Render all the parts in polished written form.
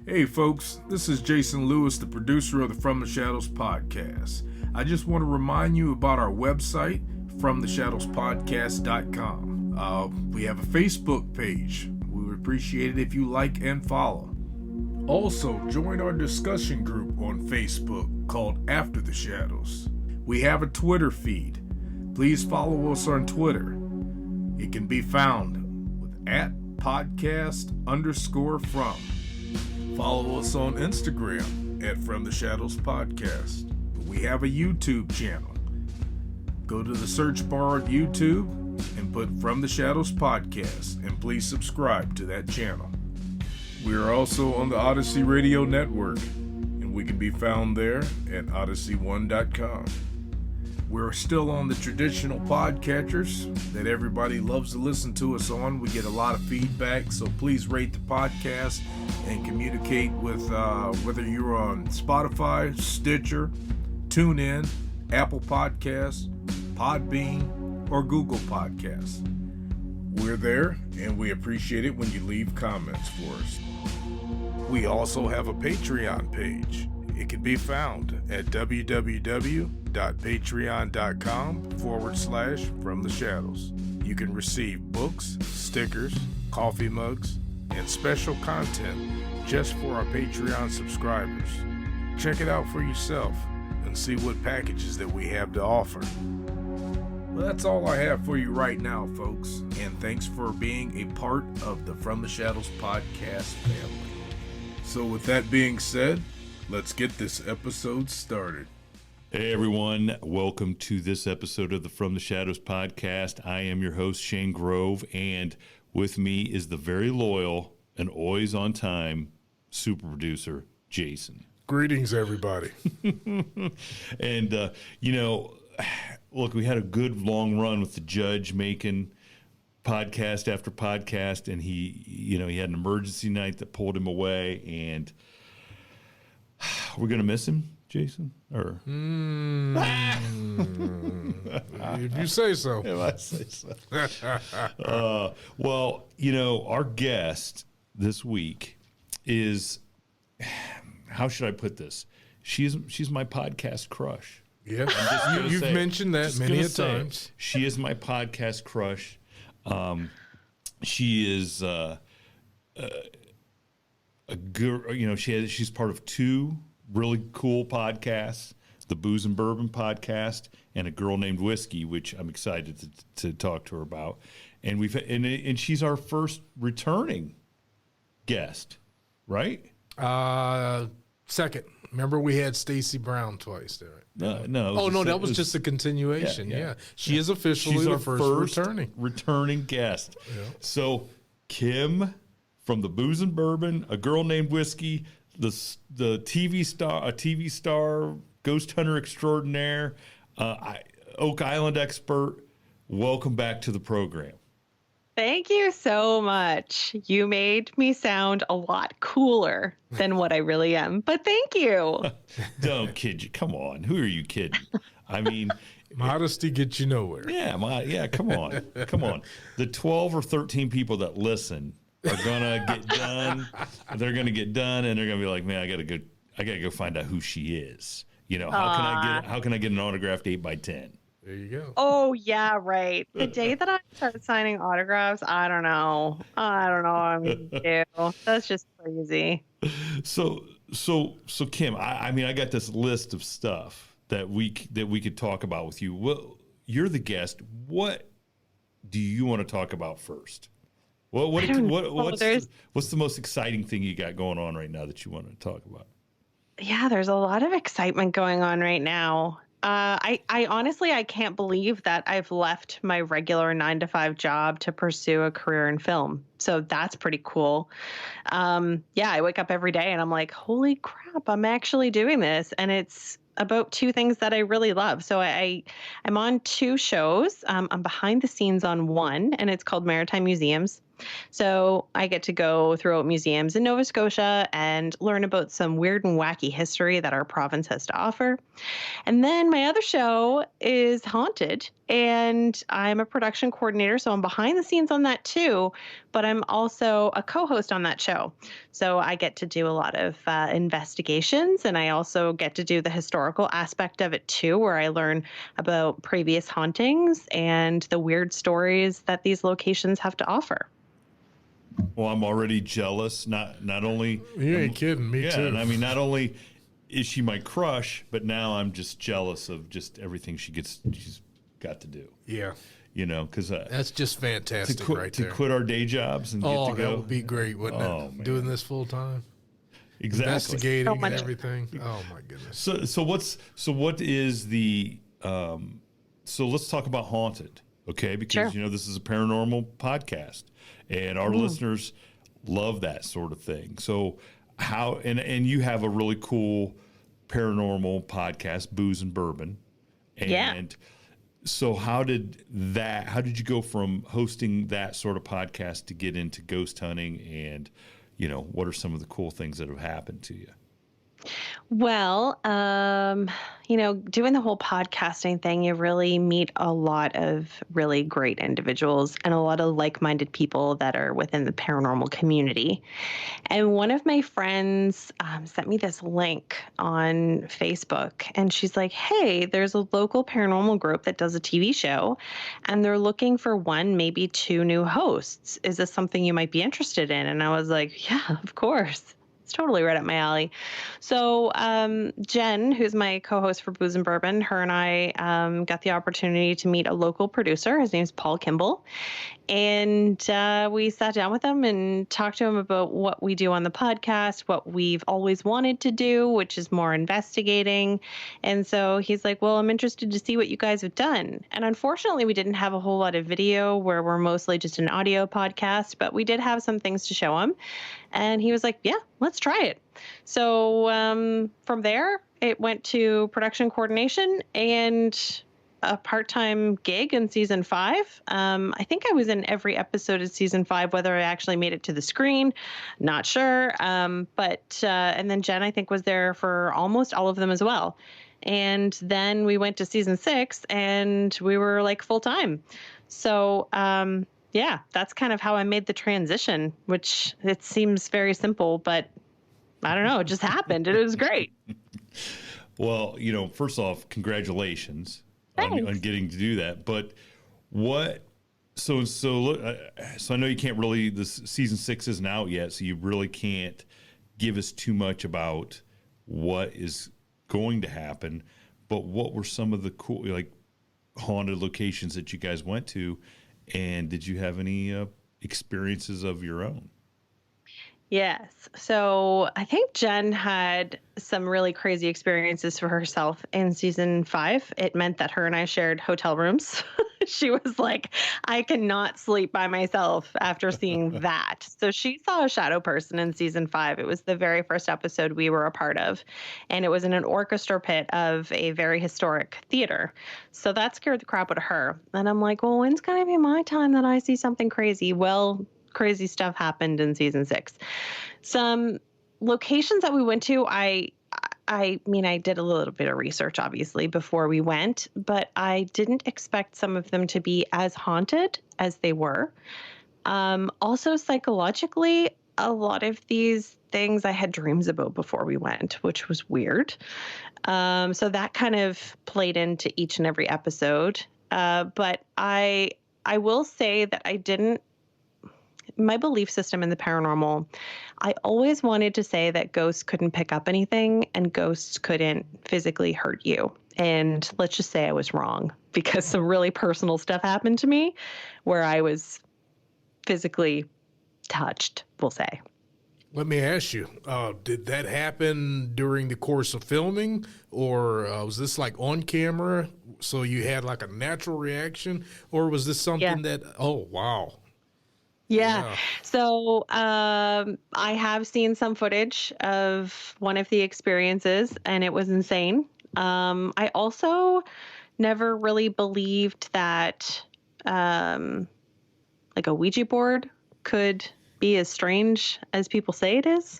Hey folks, this is Jason Lewis, the producer of the From the Shadows podcast. I just want to remind you about our website, FromTheShadowsPodcast.com. We have a Facebook page. We would appreciate it if you like and follow. Also, join our discussion group on Facebook called After the Shadows. We have a Twitter feed. Please follow us on Twitter. It can be found with @podcast_from. Follow us on Instagram at From the Shadows Podcast. We have a YouTube channel. Go to the search bar at YouTube and put From the Shadows Podcast, and please subscribe to that channel. We are also on the Odyssey Radio Network, and we can be found there at odyssey1.com. We're still on the traditional podcatchers that everybody loves to listen to us on. We get a lot of feedback, so please rate the podcast and communicate with whether you're on Spotify, Stitcher, TuneIn, Apple Podcasts, Podbean, or Google Podcasts. We're there, and we appreciate it when you leave comments for us. We also have a Patreon page. It can be found at www.patreon.com/FromTheShadows. You can receive books, stickers, coffee mugs, and special content just for our Patreon subscribers. Check it out for yourself and see what packages that we have to offer. Well, that's all I have for you right now, folks, and thanks for being a part of the From the Shadows podcast family. So with that being said, let's get this episode started. Hey everyone, welcome to this episode of the From the Shadows podcast. I am your host, Shane Grove, and with me is the very loyal and always on time super producer, Jason. Greetings, everybody. And, look, we had a good long run with the judge making podcast after podcast, and he had an emergency night that pulled him away, and we're going to miss him, Jason? Or If you say so. If I say so. Well, our guest this week is, how should I put this? She's my podcast crush. Yeah, you've mentioned that many a times. She is my podcast crush. She is a girl. She's part of two really cool podcasts, the Boos and Bourbon podcast and A Girl Named Whiskey, which I'm excited to talk to her about. And and she's our first returning guest, right? Second. Remember we had Stacy Brown twice there. No. That was just a continuation. Yeah. She is officially the first returning guest. Yeah. So Kim from the Boos and Bourbon, A Girl Named Whiskey, the TV star, ghost hunter extraordinaire, Oak Island expert. Welcome back to the program. Thank you so much. You made me sound a lot cooler than what I really am, but thank you. Don't kid you. Come on. Who are you kidding? I mean, modesty gets you nowhere. Yeah, come on. Come on. The 12 or 13 people that listen are going to get done. They're going to get done, and they're going to be like, man, I got to go find out who she is. How can I get an autographed 8x10? There you go. Oh, yeah, right. The day that I start signing autographs, I don't know what I'm going to do. That's just crazy. So Kim, I got this list of stuff that we could talk about with you. Well, you're the guest. What do you want to talk about first? What's the most exciting thing you got going on right now that you want to talk about? Yeah, there's a lot of excitement going on right now. I honestly, I can't believe that I've left my regular 9-to-5 job to pursue a career in film. So that's pretty cool. I wake up every day and I'm like, holy crap, I'm actually doing this. And it's about two things that I really love. So I'm on two shows. I'm behind the scenes on one, and it's called Maritime Museums. So I get to go throughout museums in Nova Scotia and learn about some weird and wacky history that our province has to offer. And then my other show is Haunted, and I'm a production coordinator, so I'm behind the scenes on that too, but I'm also a co-host on that show. So I get to do a lot of investigations, and I also get to do the historical aspect of it too, where I learn about previous hauntings and the weird stories that these locations have to offer. Well, I'm already jealous. Not only You ain't kidding. Me too. And I mean, not only is she my crush, but now I'm just jealous of just everything she's got to do. Yeah. You know, because That's just fantastic to quit our day jobs and get to go. That would be great, wouldn't it? Man. Doing this full time. Exactly. Investigating and everything. Oh my goodness. So what is the so let's talk about Haunted, okay? Because Sure. this is a paranormal podcast and our listeners love that sort of thing. So how and you have a really cool paranormal podcast, Boos and Bourbon. And so how did you go from hosting that sort of podcast to get into ghost hunting, and what are some of the cool things that have happened to you? Well, doing the whole podcasting thing, you really meet a lot of really great individuals and a lot of like-minded people that are within the paranormal community. And one of my friends sent me this link on Facebook, and she's like, hey, there's a local paranormal group that does a TV show, and they're looking for one, maybe two new hosts. Is this something you might be interested in? And I was like, yeah, of course. It's totally right up my alley. So Jen, who's my co-host for Boos and Bourbon, her and I got the opportunity to meet a local producer. His name's Paul Kimball. And we sat down with him and talked to him about what we do on the podcast, what we've always wanted to do, which is more investigating. And so he's like, well, I'm interested to see what you guys have done. And unfortunately, we didn't have a whole lot of video where we're mostly just an audio podcast, but we did have some things to show him. And he was like, yeah, let's try it. So from there, it went to production coordination and a part-time gig in season 5. I think I was in every episode of season 5, whether I actually made it to the screen, not sure. But and then Jen, I think, was there for almost all of them as well. And then we went to season 6 and we were like full-time. So yeah, that's kind of how I made the transition, which it seems very simple, but I don't know, it just happened and it was great. Well, first off, congratulations on getting to do that. But so I know you can't really, this season 6 isn't out yet, so you really can't give us too much about what is going to happen. But what were some of the cool, haunted locations that you guys went to? And did you have any experiences of your own? Yes. So I think Jen had some really crazy experiences for herself in season 5. It meant that her and I shared hotel rooms. She was like, I cannot sleep by myself after seeing that. So she saw a shadow person in season 5. It was the very first episode we were a part of. And it was in an orchestra pit of a very historic theater. So that scared the crap out of her. And I'm like, well, when's going to be my time that I see something crazy? Well, crazy stuff happened in season 6. Some locations that we went to, I mean, I did a little bit of research, obviously, before we went, but I didn't expect some of them to be as haunted as they were. Also, psychologically, a lot of these things I had dreams about before we went, which was weird. So that kind of played into each and every episode. But I will say that my belief system in the paranormal, I always wanted to say that ghosts couldn't pick up anything and ghosts couldn't physically hurt you. And let's just say I was wrong, because some really personal stuff happened to me where I was physically touched, we'll say. Let me ask you, did that happen during the course of filming, or was this like on camera, so you had like a natural reaction, or was this something that, oh, wow. Yeah. So I have seen some footage of one of the experiences, and it was insane. I also never really believed that like a Ouija board could be as strange as people say it is.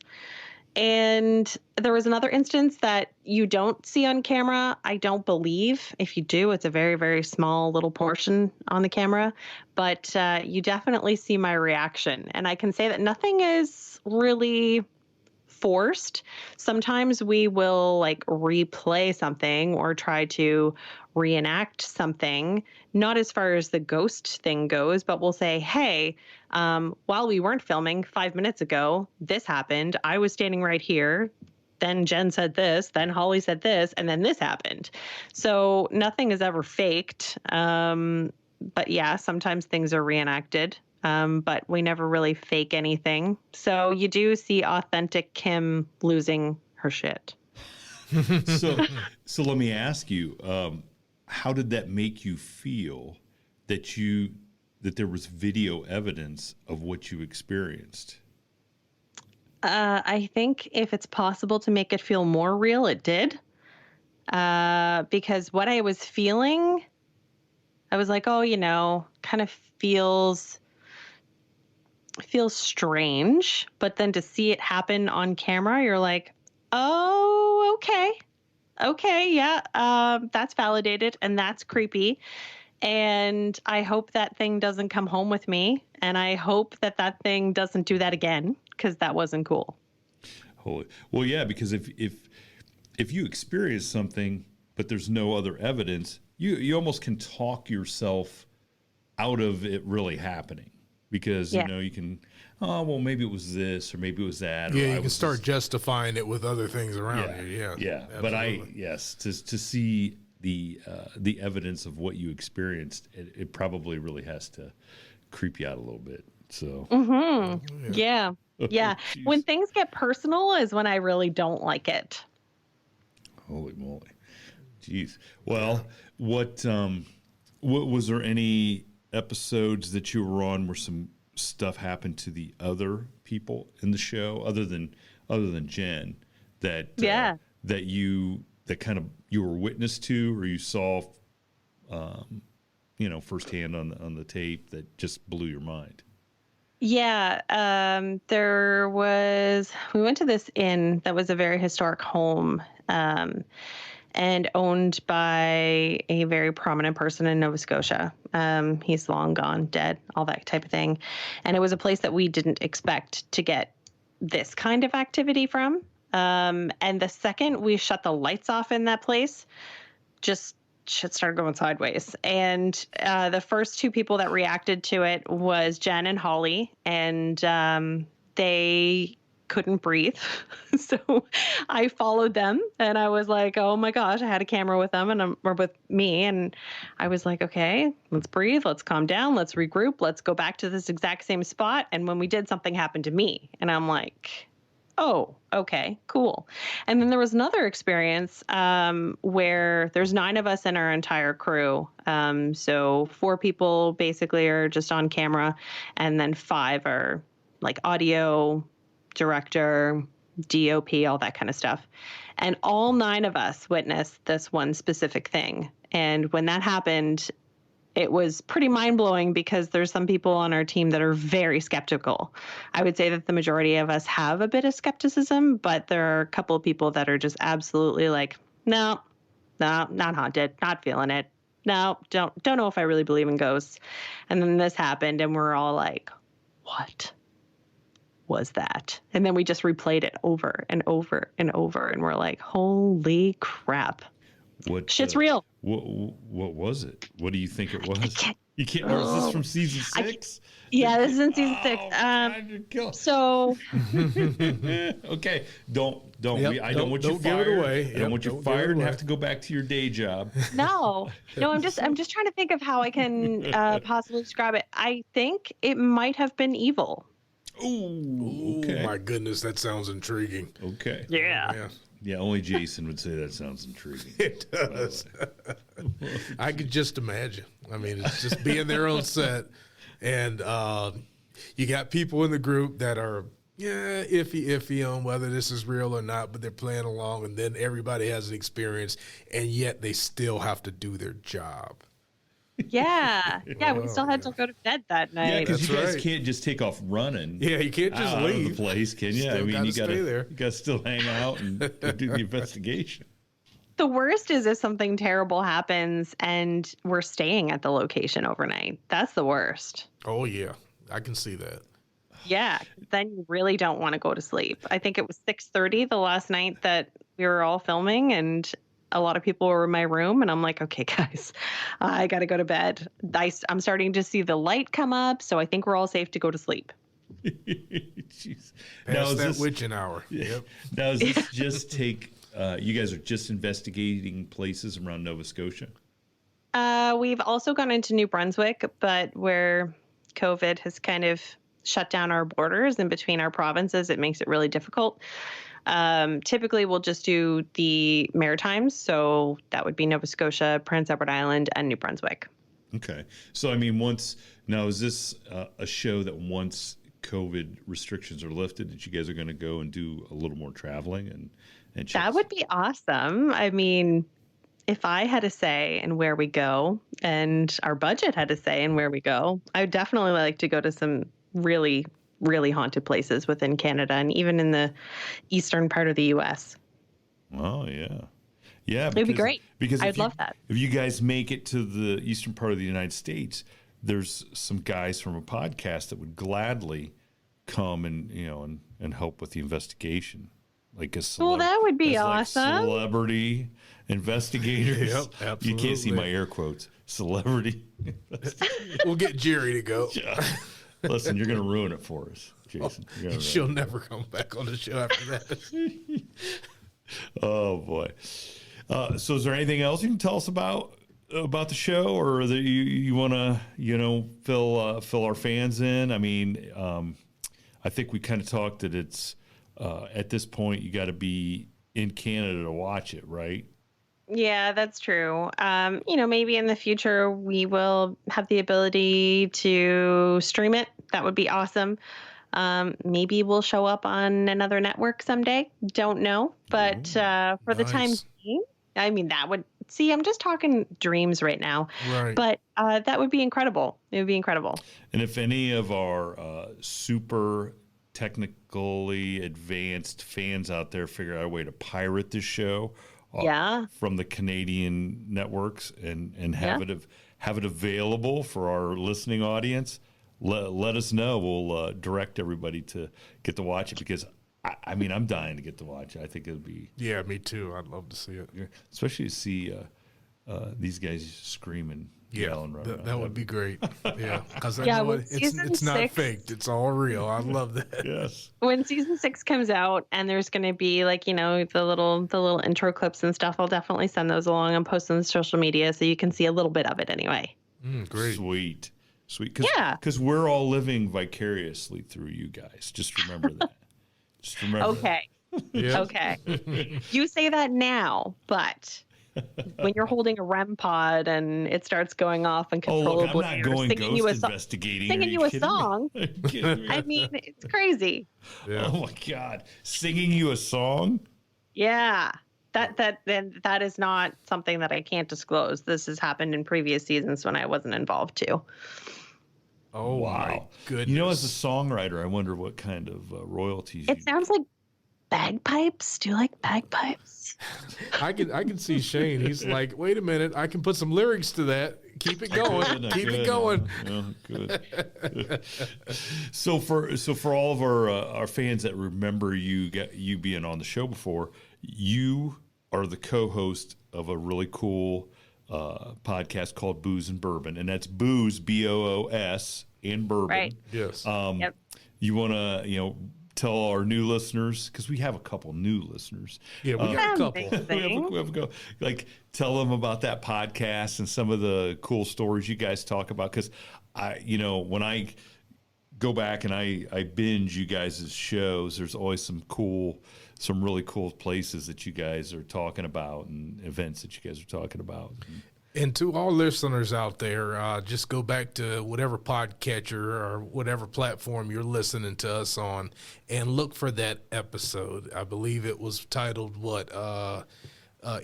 And there was another instance that you don't see on camera. I don't believe. If you do, it's a very, very small little portion on the camera. But you definitely see my reaction. And I can say that nothing is really forced. Sometimes we will like replay something or try to reenact something, not as far as the ghost thing goes, but we'll say, hey, while we weren't filming 5 minutes ago, this happened. I was standing right here. Then Jen said this, then Holly said this, and then this happened. So nothing is ever faked. But yeah, sometimes things are reenacted. But we never really fake anything. So you do see authentic Kim losing her shit. So let me ask you, how did that make you feel that there was video evidence of what you experienced? I think if it's possible to make it feel more real, it did. Because what I was feeling, I was like, oh, kind of feels strange, but then to see it happen on camera, you're like, oh, okay, yeah, that's validated and that's creepy. And I hope that thing doesn't come home with me, and I hope that thing doesn't do that again, because that wasn't cool. Holy, well, yeah, because if you experience something but there's no other evidence, you almost can talk yourself out of it really happening. Because, you can, maybe it was this or maybe it was that. Yeah, you can start justifying it with other things around you. Yeah. Yeah. Absolutely. But to see the evidence of what you experienced, it probably really has to creep you out a little bit. So. Mm-hmm. Yeah. Yeah. When things get personal is when I really don't like it. Holy moly. Jeez. Well, what was there any episodes that you were on where some stuff happened to the other people in the show other than Jen that you were witness to or you saw firsthand on the tape that just blew your mind? Yeah, we went to this inn that was a very historic home, and owned by a very prominent person in Nova Scotia. He's long gone, dead, all that type of thing. And it was a place that we didn't expect to get this kind of activity from. And the second we shut the lights off in that place, just shit started going sideways. And the first two people that reacted to it was Jen and Holly, and they couldn't breathe. So I followed them, and I was like, oh my gosh, I had a camera with them or with me. And I was like, okay, let's breathe. Let's calm down. Let's regroup. Let's go back to this exact same spot. And when we did, something happened to me, and I'm like, oh, okay, cool. And then there was another experience where there's 9 of us in our entire crew. So 4 people basically are just on camera, and then 5 are like audio, director, DOP, all that kind of stuff. And all 9 of us witnessed this one specific thing. And when that happened, it was pretty mind-blowing because there's some people on our team that are very skeptical. I would say that the majority of us have a bit of skepticism, but there are a couple of people that are just absolutely like, no, not haunted, not feeling it. No, don't know if I really believe in ghosts. And then this happened, and we're all like, what was that? And then we just replayed it over and over and over, and we're like, holy crap. Shit's real. What was it? What do you think it was? You can't. Or is this from season 6? Yeah, this is in season 6. God, so okay, don't. Yep, I don't want you fired. Give it away. Yep, I don't want you fired and have to go back to your day job. No. I'm just trying to think of how I can possibly describe it. I think it might have been evil. Ooh, okay. Oh my goodness, that sounds intriguing. Okay. Yeah. Yeah, only Jason would say that sounds intriguing. It does. I could just imagine. I mean, it's just being their own set. And you got people in the group that are, iffy on whether this is real or not, but they're playing along. And then everybody has an experience, and yet they still have to do their job. Yeah. Yeah, we still had to go to bed that Yeah, night. because you That's guys right. can't just take off running. Yeah, you can't just out of leave. the place, can you? I Still mean, gotta you stay there. you gotta still hang out and go do the investigation. The worst is if something terrible happens and we're staying at the location overnight. That's the worst. Oh yeah, I can see that. Yeah, then you really don't want to go to sleep. I think it was 6:30 the last night that we were all filming, and a lot of people were in my room, and I'm like, okay, guys, I got to go to bed. I'm starting to see the light come up, so I think we're all safe to go to sleep. Jeez. Past is that this- witching hour. Yep. Now, does this just take? You guys are just investigating places around Nova Scotia. We've also gone into New Brunswick, but where COVID has kind of shut down our borders in between our provinces, it makes it really difficult. Typically, we'll just do the Maritimes, so that would be Nova Scotia, Prince Edward Island, and New Brunswick. Okay, so I mean, is this a show that once COVID restrictions are lifted, that you guys are going to go and do a little more traveling and That would be awesome. I mean, if I had a say in where we go and our budget had a say in where we go, I would definitely like to go to some really, really haunted places within Canada and even in the eastern part of the U.S. Oh yeah, yeah. It'd be great. Because I'd love that. If you guys make it to the eastern part of the United States, there's some guys from a podcast that would gladly come and and help with the investigation. Like Well, that would be awesome. Like celebrity investigators. Yep, absolutely. You can't see my air quotes. Celebrity. We'll get Jerry to go. Yeah. Listen, you're going to ruin it for us, Jason. You're gonna She'll never come back on the show after that. Oh boy. So is there anything else you can tell us about the show, or that you want to fill our fans in? I mean, I think we kind of talked that it's at this point you got to be in Canada to watch it, right? Yeah, that's true. Maybe in the future we will have the ability to stream it. That would be awesome. Maybe we'll show up on another network someday. Don't know. But for the time nice. being, I mean, that would I'm just talking dreams right now. Right. But that would be incredible. It would be incredible. And if any of our super technically advanced fans out there figure out a way to pirate this show from the Canadian networks and have it available for our listening audience, let us know. We'll direct everybody to get to watch it, because I mean, I'm dying to get to watch it. I think it would be Me too. I'd love to see it. especially to see these guys screaming, yelling right around. That would be great. Yeah, because with it's season not 6 faked. It's all real. I love that. Yes. When season 6 comes out and there's going to be the little intro clips and stuff, I'll definitely send those along and post them on social media so you can see a little bit of it anyway. Great. Sweet. Yeah. Because we're all living vicariously through you guys. Just remember that. Just remember. Okay. Yeah. Okay. You say that now, but when you're holding a REM pod and it starts going off uncontrollably, I'm not or going singing ghost investigating. Are singing you a kidding me? song. Are you kidding me? I mean, it's crazy. Yeah. Oh my God. Singing you a song? Yeah. That is not something that I can't disclose. This has happened in previous seasons when I wasn't involved too. Oh Wow. my goodness. As a songwriter, I wonder what kind of royalties It sounds like bagpipes. Do you like bagpipes? I can see Shane. He's like, wait a minute, I can put some lyrics to that. Keep it going. Keep it going. Oh, good. So for all of our fans that remember you being on the show before, you are the co-host of a really cool podcast called Boos and Bourbon, and that's Boos, Boos, and Bourbon. Right. Yes. Yep. You want to tell our new listeners, because we have a couple new listeners. Yeah, we got a couple. We have a go. Like, tell them about that podcast and some of the cool stories you guys talk about. Because when I go back and I binge you guys' shows, there's always some really cool places that you guys are talking about and events that you guys are talking about. And to all listeners out there, just go back to whatever podcatcher or whatever platform you're listening to us on and look for that episode. I believe it was titled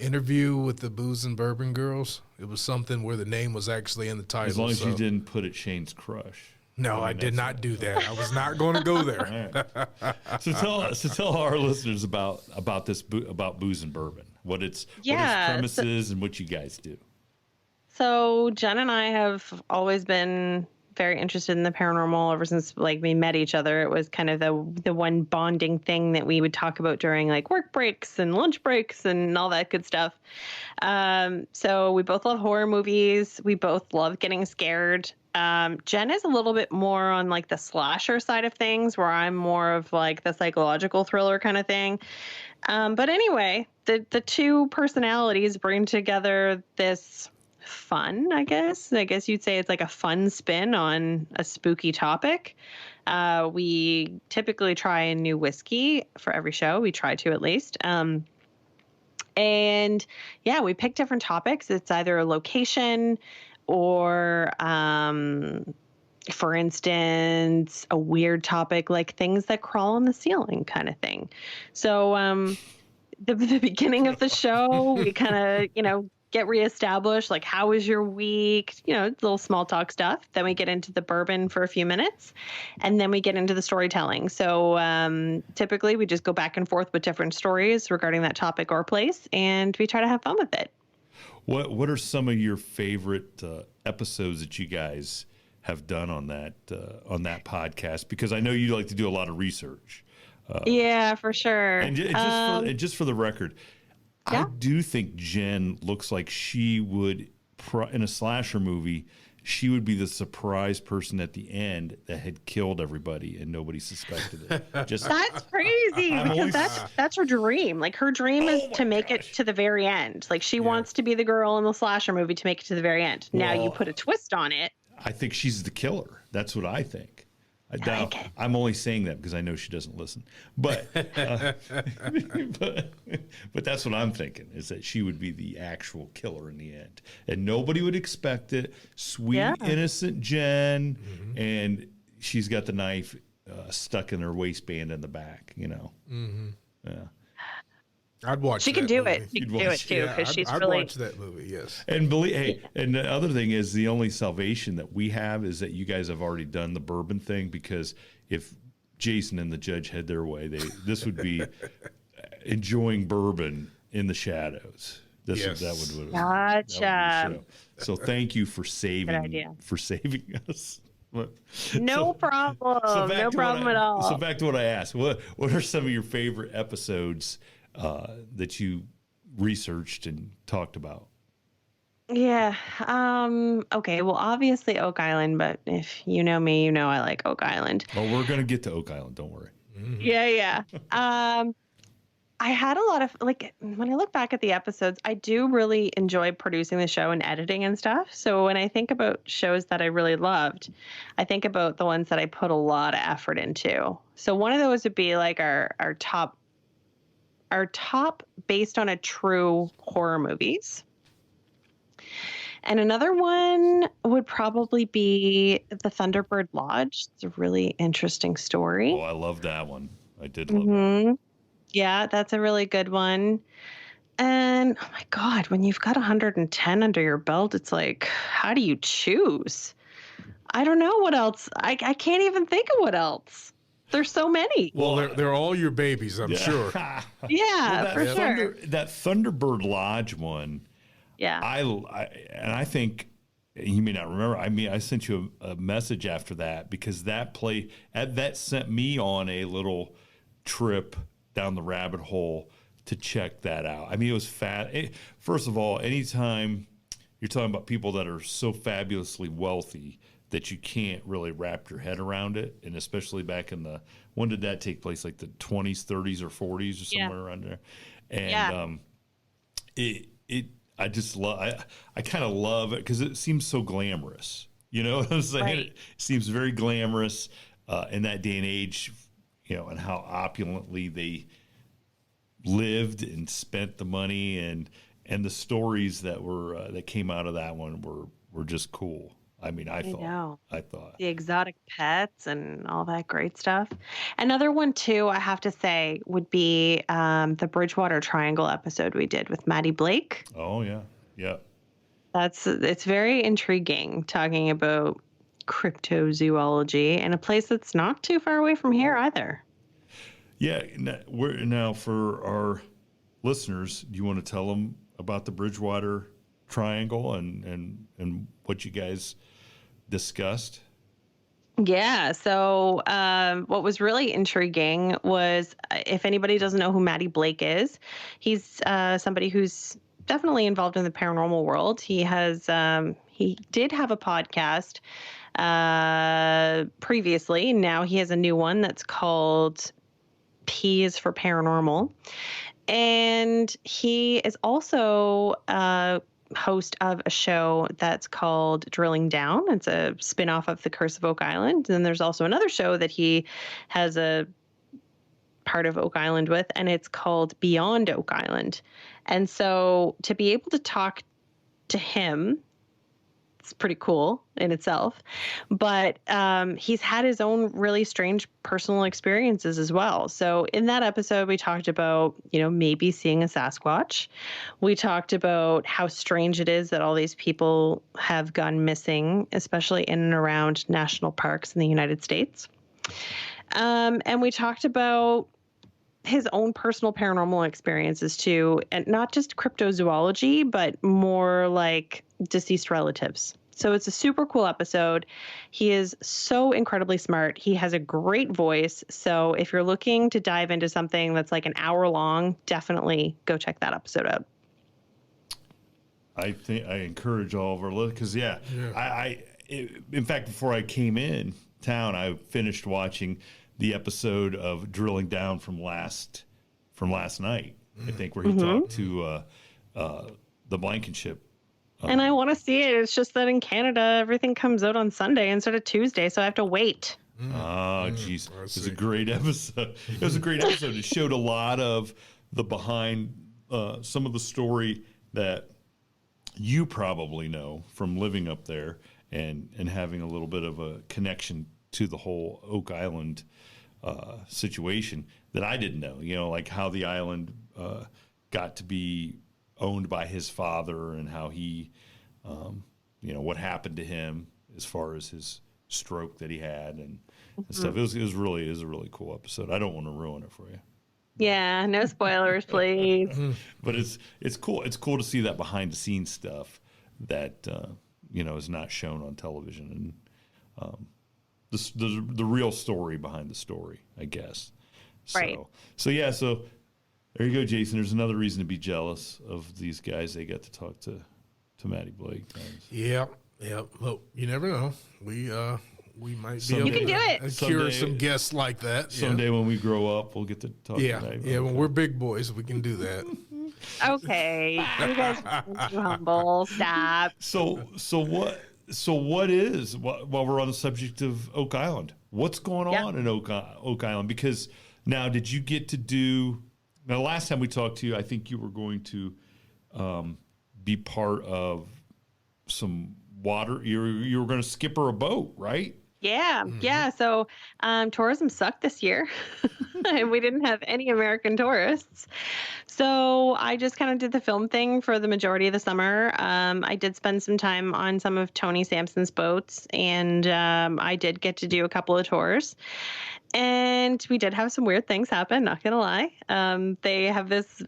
interview with the Boos and Bourbon girls. It was something where the name was actually in the title. As long as you didn't put it Shane's crush. No, I did not do that. I was not going to go there. Right. So tell our listeners about Boos and Bourbon, what its premise is, and what you guys do. So Jen and I have always been very interested in the paranormal ever since like we met each other. It was kind of the one bonding thing that we would talk about during like work breaks and lunch breaks and all that good stuff. So we both love horror movies. We both love getting scared. Jen is a little bit more on like the slasher side of things, where I'm more of like the psychological thriller kind of thing. But anyway, the two personalities bring together this fun, I guess you'd say it's like a fun spin on a spooky topic. We typically try a new whiskey for every show. We try to, at least. And yeah, we pick different topics. It's either a location or, for instance, a weird topic like things that crawl on the ceiling kind of thing. So the beginning of the show, we kind of, get reestablished, like how was your week, little small talk stuff. Then we get into the bourbon for a few minutes, and then we get into the storytelling. So typically we just go back and forth with different stories regarding that topic or place, and we try to have fun with it. What are some of your favorite episodes that you guys have done on that podcast? Because I know you like to do a lot of research. Yeah, for sure. And just for the record, yeah. I do think Jen looks like she would, in a slasher movie, she would be the surprise person at the end that had killed everybody and nobody suspected it. That's crazy, because that's her dream. Like her dream is to make it to the very end. Like she wants to be the girl in the slasher movie to make it to the very end. Now you put a twist on it. I think she's the killer. That's what I think. I'm only saying that because I know she doesn't listen, but but that's what I'm thinking, is that she would be the actual killer in the end, and nobody would expect it. Sweet, innocent Jen, and she's got the knife stuck in her waistband in the back. Mm-hmm. Yeah. I'd watch. She can do it. She can do it too, because she's really. I'd watch that movie. Yes. And and the other thing is, the only salvation that we have is that you guys have already done the bourbon thing. Because if Jason and the judge had their way, this would be enjoying bourbon in the shadows. That would gotcha. So thank you for saving us. No problem. No problem at all. So back to what I asked. What are some of your favorite episodes that you researched and talked about? Yeah. Okay. Well, obviously Oak Island, but if you know me, you know I like Oak Island. Well, we're gonna get to Oak Island. Don't worry. Mm-hmm. Yeah. I had a lot of, like, when I look back at the episodes, I do really enjoy producing the show and editing and stuff. So when I think about shows that I really loved, I think about the ones that I put a lot of effort into. So one of those would be like our top based on a true horror movies. And another one would probably be the Thunderbird Lodge. It's a really interesting story. Oh, I love that one. I did love that. Yeah, that's a really good one. And oh my God, when you've got 110 under your belt, it's like, how do you choose? I don't know what else. I can't even think of what else. There's so many. Well, they're all your babies, I'm sure. Yeah, for sure. That Thunderbird Lodge one. Yeah. I think you may not remember. I mean, I sent you a message after that, because that sent me on a little trip down the rabbit hole to check that out. I mean, it was first of all, anytime you're talking about people that are so fabulously wealthy that you can't really wrap your head around it, and especially back in when did that take place? Like the 20s, 30s, or 40s, or somewhere around there. And I just love. I kind of love it because it seems so glamorous. You know what I'm saying? Right. It seems very glamorous in that day and age. And how opulently they lived and spent the money, and the stories that came out of that one were just cool. I mean, I thought. The exotic pets and all that great stuff. Another one too, I have to say, would be the Bridgewater Triangle episode we did with Maddie Blake. Oh yeah. Yeah. It's very intriguing talking about cryptozoology in a place that's not too far away from here either. Yeah. Now for our listeners, do you want to tell them about the Bridgewater Triangle and what you guys discussed? Yeah. So what was really intriguing was, if anybody doesn't know who Maddie Blake is, he's somebody who's definitely involved in the paranormal world. He did have a podcast previously. Now he has a new one that's called P is for Paranormal. And he is also host of a show that's called Drilling Down. It's a spinoff of The Curse of Oak Island. And there's also another show that he has a part of Oak Island with, and it's called Beyond Oak Island. And so to be able to talk to him, it's pretty cool in itself. But he's had his own really strange personal experiences as well. So in that episode, we talked about, maybe seeing a Sasquatch. We talked about how strange it is that all these people have gone missing, especially in and around national parks in the United States. And we talked about his own personal paranormal experiences too, and not just cryptozoology, but more like deceased relatives. So it's a super cool episode. He is so incredibly smart. He has a great voice. So if you're looking to dive into something that's like an hour long, definitely go check that episode out. I think I encourage all of our listeners, because in fact, before I came in town, I finished watching the episode of Drilling Down from last night, I think, where he talked to the Blankenship. And I want to see it. It's just that in Canada, everything comes out on Sunday instead of Tuesday, so I have to wait. Oh, jeez. It was a great episode. It was a great episode. It showed a lot of the behind, some of the story that you probably know from living up there and having a little bit of a connection to the whole Oak Island situation that I didn't know, like how the island got to be owned by his father and how he, what happened to him as far as his stroke that he had and stuff. It was a really cool episode. I don't want to ruin it for you. Yeah, no spoilers, please. But it's cool. It's cool to see that behind the scenes stuff that is not shown on television, and the real story behind the story, I guess. Right. So there you go, Jason. There's another reason to be jealous of these guys. They got to talk to Maddie Blake. Yeah. Well, you never know. We might be You can do it. Cure some guests like that. Someday when we grow up, we'll get to talk to Maddie. Yeah, when we're big boys, we can do that. Okay. You guys are too humble. Stop. So what is, while we're on the subject of Oak Island, what's going on in Oak Island? Because now, did you get to do, now last time we talked to you, I think you were going to be part of some water, you were going to skipper a boat, right? Yeah. Yeah. So tourism sucked this year and we didn't have any American tourists. So I just kind of did the film thing for the majority of the summer. I did spend some time on some of Tony Sampson's boats, and I did get to do a couple of tours. And we did have some weird things happen, not going to lie. They have this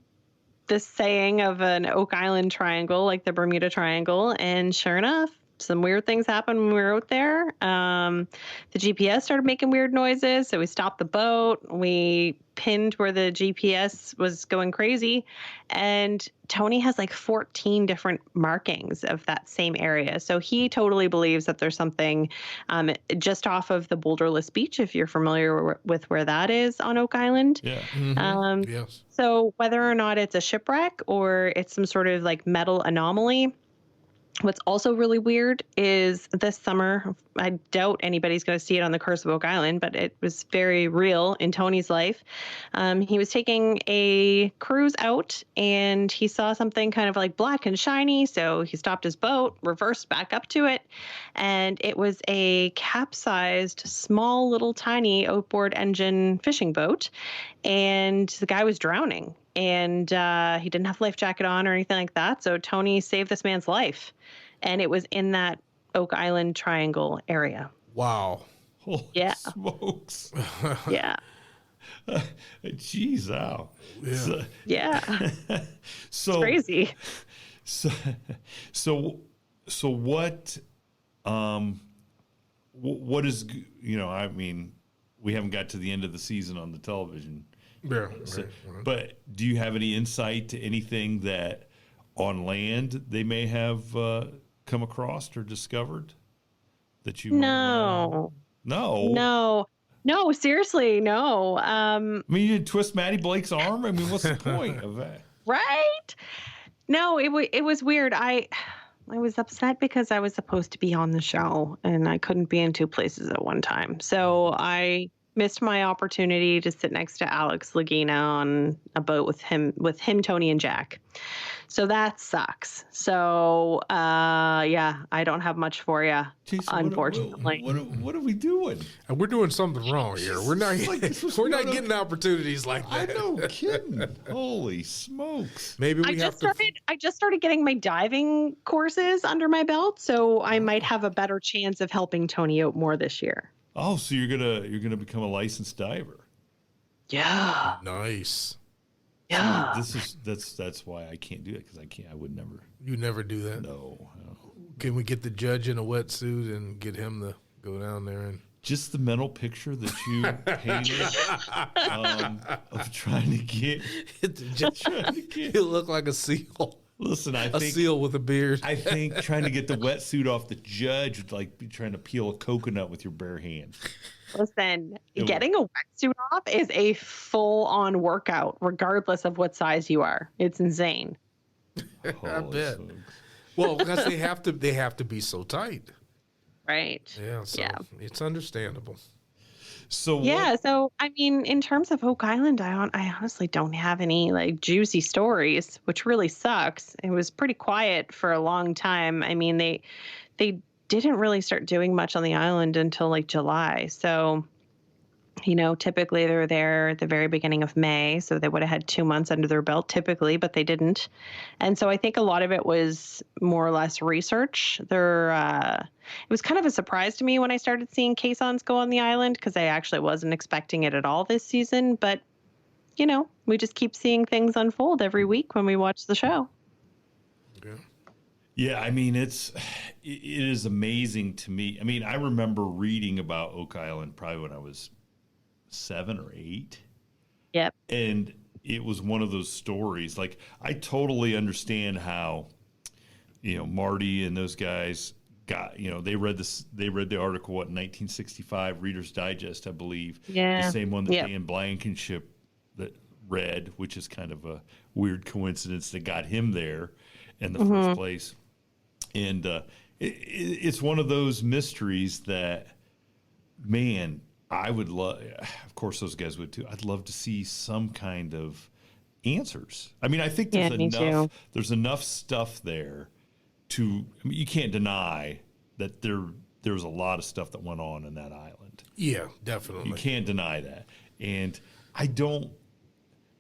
saying of an Oak Island triangle, like the Bermuda Triangle. And sure enough, some weird things happened when we were out there. The GPS started making weird noises, so we stopped the boat. We pinned where the GPS was going crazy. And Tony has like 14 different markings of that same area. So he totally believes that there's something just off of the Boulderless Beach, if you're familiar with where that is on Oak Island. Yeah. Yes. So whether or not it's a shipwreck or it's some sort of like metal anomaly, What's also really weird is this summer, I doubt anybody's going to see it on the Curse of Oak Island, but it was very real in Tony's life. He was taking a cruise out and he saw something kind of like black and shiny. So he stopped his boat, reversed back up to it, and it was a capsized, small, little, tiny outboard engine fishing boat. And the guy was drowning. And he didn't have a life jacket on or anything like that. So Tony saved this man's life. And it was in that Oak Island Triangle area. Wow. Holy Yeah. smokes. Yeah. Jeez, ow. Yeah. Yeah. So Crazy. So what what is, I mean, we haven't got to the end of the season on the television. Yeah. So, Right. but do you have any insight to anything that on land they may have come across or discovered that you No. No, seriously, no. I mean, you didn't twist Maddie Blake's arm. I mean, what's the point of that? Right? No, it was weird. I was upset because I was supposed to be on the show and I couldn't be in two places at one time. So I missed my opportunity to sit next to Alex Lagina on a boat with him, Tony, and Jack. So that sucks. So yeah, I don't have much for you, Jeez, unfortunately. What are we doing? And we're doing something wrong here. We're not. We're not getting opportunities like I that. know, kidding. Holy smokes! Maybe we I just started getting my diving courses under my belt, so I might have a better chance of helping Tony out more this year. Oh, so you're gonna become a licensed diver? Yeah. Nice. Yeah. That's why I can't do it, because I would never. You never do that. No. Can we get the judge in a wetsuit and get him to go down there and? Just the mental picture that you painted of trying to get. He'll look like a seal. Listen, I A think seal with a beard. I think trying to get the wetsuit off the judge would like be trying to peel a coconut with your bare hand. Listen, getting a wetsuit off is a full-on workout, regardless of what size you are. It's insane. I bet. Well, because they have to be so tight. Right. Yeah. So it's understandable. So Yeah. So, I mean, in terms of Oak Island, I honestly don't have any like juicy stories, which really sucks. It was pretty quiet for a long time. I mean, they didn't really start doing much on the island until like July. So, typically they're there at the very beginning of May. So they would have had 2 months under their belt typically, but they didn't. And so I think a lot of it was more or less research. It was kind of a surprise to me when I started seeing caissons go on the island, because I actually wasn't expecting it at all this season. But, we just keep seeing things unfold every week when we watch the show. Yeah, I mean, it is amazing to me. I mean, I remember reading about Oak Island probably when I was 7 or 8. Yep. And it was one of those stories. Like, I totally understand how, Marty and those guys got, they read the article, in 1965, Reader's Digest, I believe. Yeah. The same one that Dan Blankenship that read, which is kind of a weird coincidence that got him there in the first place. And it's one of those mysteries that, man, I would love, of course those guys would too, I'd love to see some kind of answers. I mean, I think there's enough stuff there you can't deny that there's a lot of stuff that went on in that island. Yeah, definitely. You can't deny that. And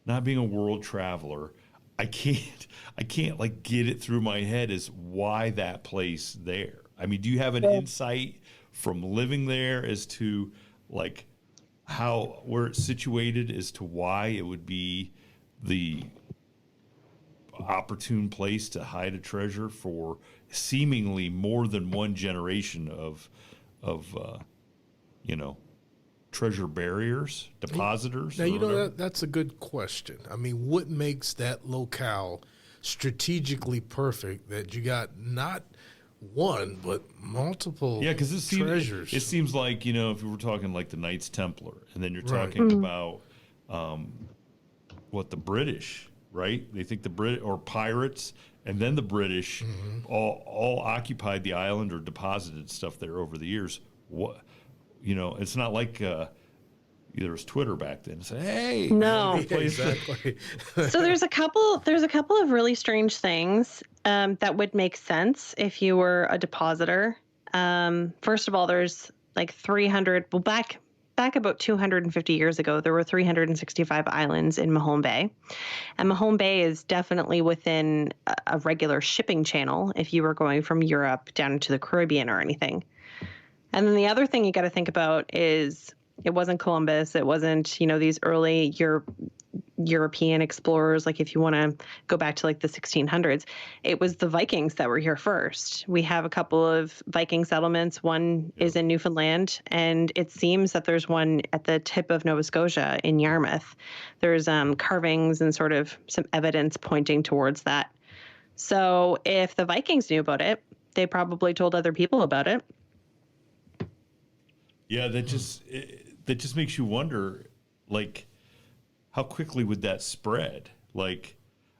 not being a world traveler, I can't like get it through my head as why that place there. I mean, do you have an insight from living there as to like where it's situated as to why it would be the opportune place to hide a treasure for seemingly more than one generation of treasure barriers, depositors? Now, that's a good question. I mean, what makes that locale strategically perfect that you got not one, but multiple treasures? It seems like, if we were talking like the Knights Templar, and then you're talking about the British, right? They think the Brit or pirates, and then the British all occupied the island or deposited stuff there over the years. What, it's not like there was Twitter back then. Say, hey, no, exactly. So there's a couple of really strange things that would make sense if you were a depositor. First of all, there's like 300. Well, back about 250 years ago, there were 365 islands in Mahone Bay. And Mahone Bay is definitely within a regular shipping channel if you were going from Europe down into the Caribbean or anything. And then the other thing you got to think about is it wasn't Columbus. It wasn't, these early European explorers. Like if you want to go back to like the 1600s, it was the Vikings that were here first. We have a couple of Viking settlements. One is in Newfoundland, and it seems that there's one at the tip of Nova Scotia in Yarmouth. There's carvings and sort of some evidence pointing towards that. So if the Vikings knew about it, they probably told other people about it. Yeah, that just makes you wonder, like, how quickly would that spread? Like,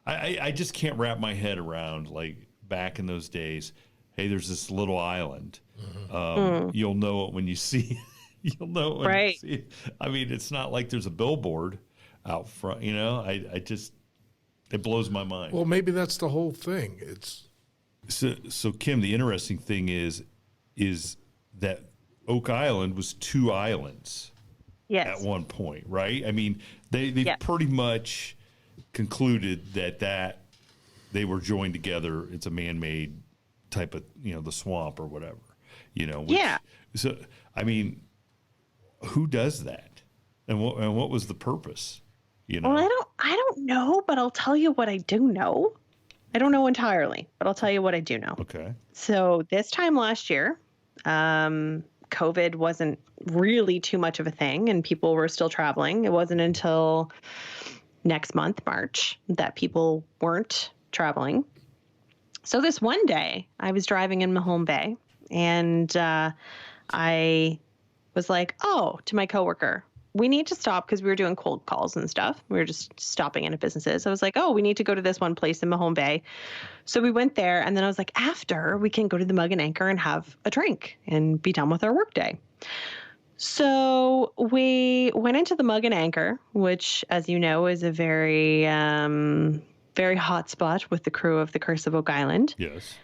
I just can't wrap my head around, like, back in those days, hey, there's this little island. You'll know it when you see it. You'll know it when you see it. I mean, it's not like there's a billboard out front, it blows my mind. Well, maybe that's the whole thing. So Kim, the interesting thing is that Oak Island was two islands at one point, right? I mean, they pretty much concluded that they were joined together. It's a man-made type of, the swamp or whatever, So, I mean, who does that? And what was the purpose? Well, I don't know, but I'll tell you what I do know. I don't know entirely, but I'll tell you what I do know. Okay. So this time last year, COVID wasn't really too much of a thing and people were still traveling. It wasn't until next month, March, that people weren't traveling. So this one day I was driving in Mahone Bay and I was like, to my coworker, we need to stop because we were doing cold calls and stuff. We were just stopping into businesses. I was like, we need to go to this one place in Mahone Bay. So we went there, and then I was like, after, we can go to the Mug and Anchor and have a drink and be done with our workday. So we went into the Mug and Anchor, which, as you know, is a very, very hot spot with the crew of the Curse of Oak Island. Yes.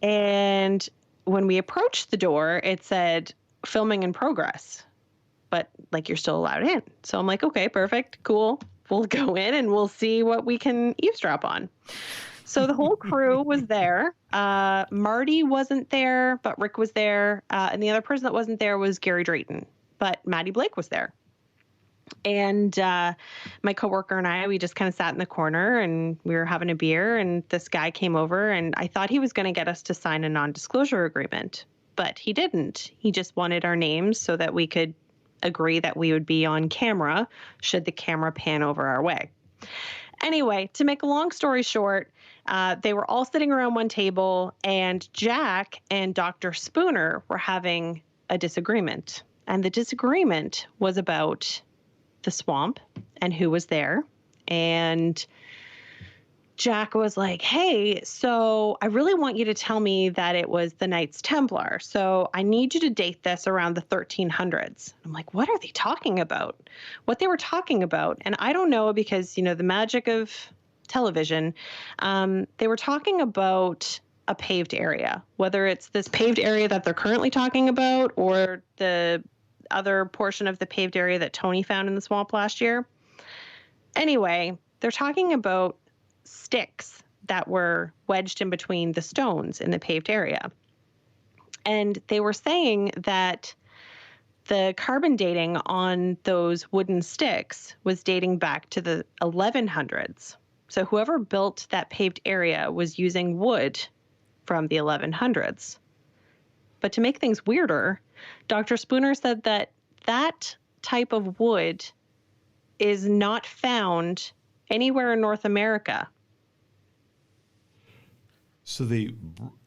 And when we approached the door, it said, filming in progress. But like you're still allowed in. So I'm like, okay, perfect, cool. We'll go in and we'll see what we can eavesdrop on. So the whole crew was there. Marty wasn't there, but Rick was there. And the other person that wasn't there was Gary Drayton, but Maddie Blake was there. And my coworker and I, we just kind of sat in the corner and we were having a beer. And this guy came over and I thought he was going to get us to sign a non-disclosure agreement, but he didn't. He just wanted our names so that we could agree that we would be on camera should the camera pan over our way. Anyway, to make a long story short, they were all sitting around one table and Jack and Dr. Spooner were having a disagreement. And the disagreement was about the swamp and who was there. And Jack was like, hey, so I really want you to tell me that it was the Knights Templar. So I need you to date this around the 1300s. I'm like, what are they talking about? What they were talking about. And I don't know because, the magic of television, they were talking about a paved area, whether it's this paved area that they're currently talking about or the other portion of the paved area that Tony found in the swamp last year. Anyway, they're talking about sticks that were wedged in between the stones in the paved area. And they were saying that the carbon dating on those wooden sticks was dating back to the 1100s. So whoever built that paved area was using wood from the 1100s. But to make things weirder, Dr. Spooner said that that type of wood is not found anywhere in North America. So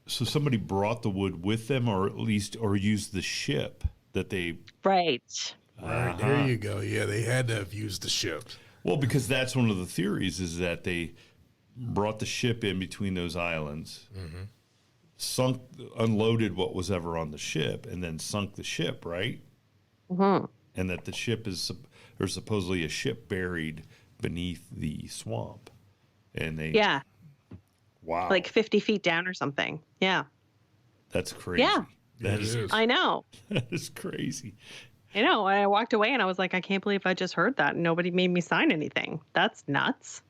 somebody brought the wood with them, or used the ship that they. Right. Right, there you go. Yeah, they had to have used the ship. Well, because that's one of the theories is that they brought the ship in between those islands, unloaded what was ever on the ship, and then sunk the ship, right? Mm-hmm. And that the ship there's supposedly a ship buried beneath the swamp. And wow, like 50 feet down or something. Yeah. That's crazy. Yeah. That is. I know. That is crazy. I know. I walked away and I was like, I can't believe I just heard that. And nobody made me sign anything. That's nuts.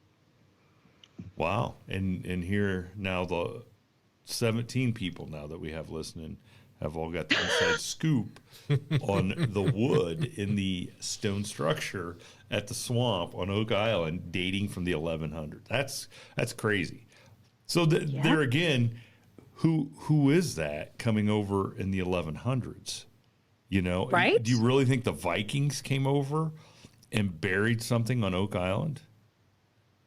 Wow. And here now the 17 people now that we have listening have all got the inside scoop on the wood in the stone structure at the swamp on Oak Island dating from the 1100s. That's crazy. So there again, who is that coming over in the 1100s? You know, right? Do you really think the Vikings came over and buried something on Oak Island?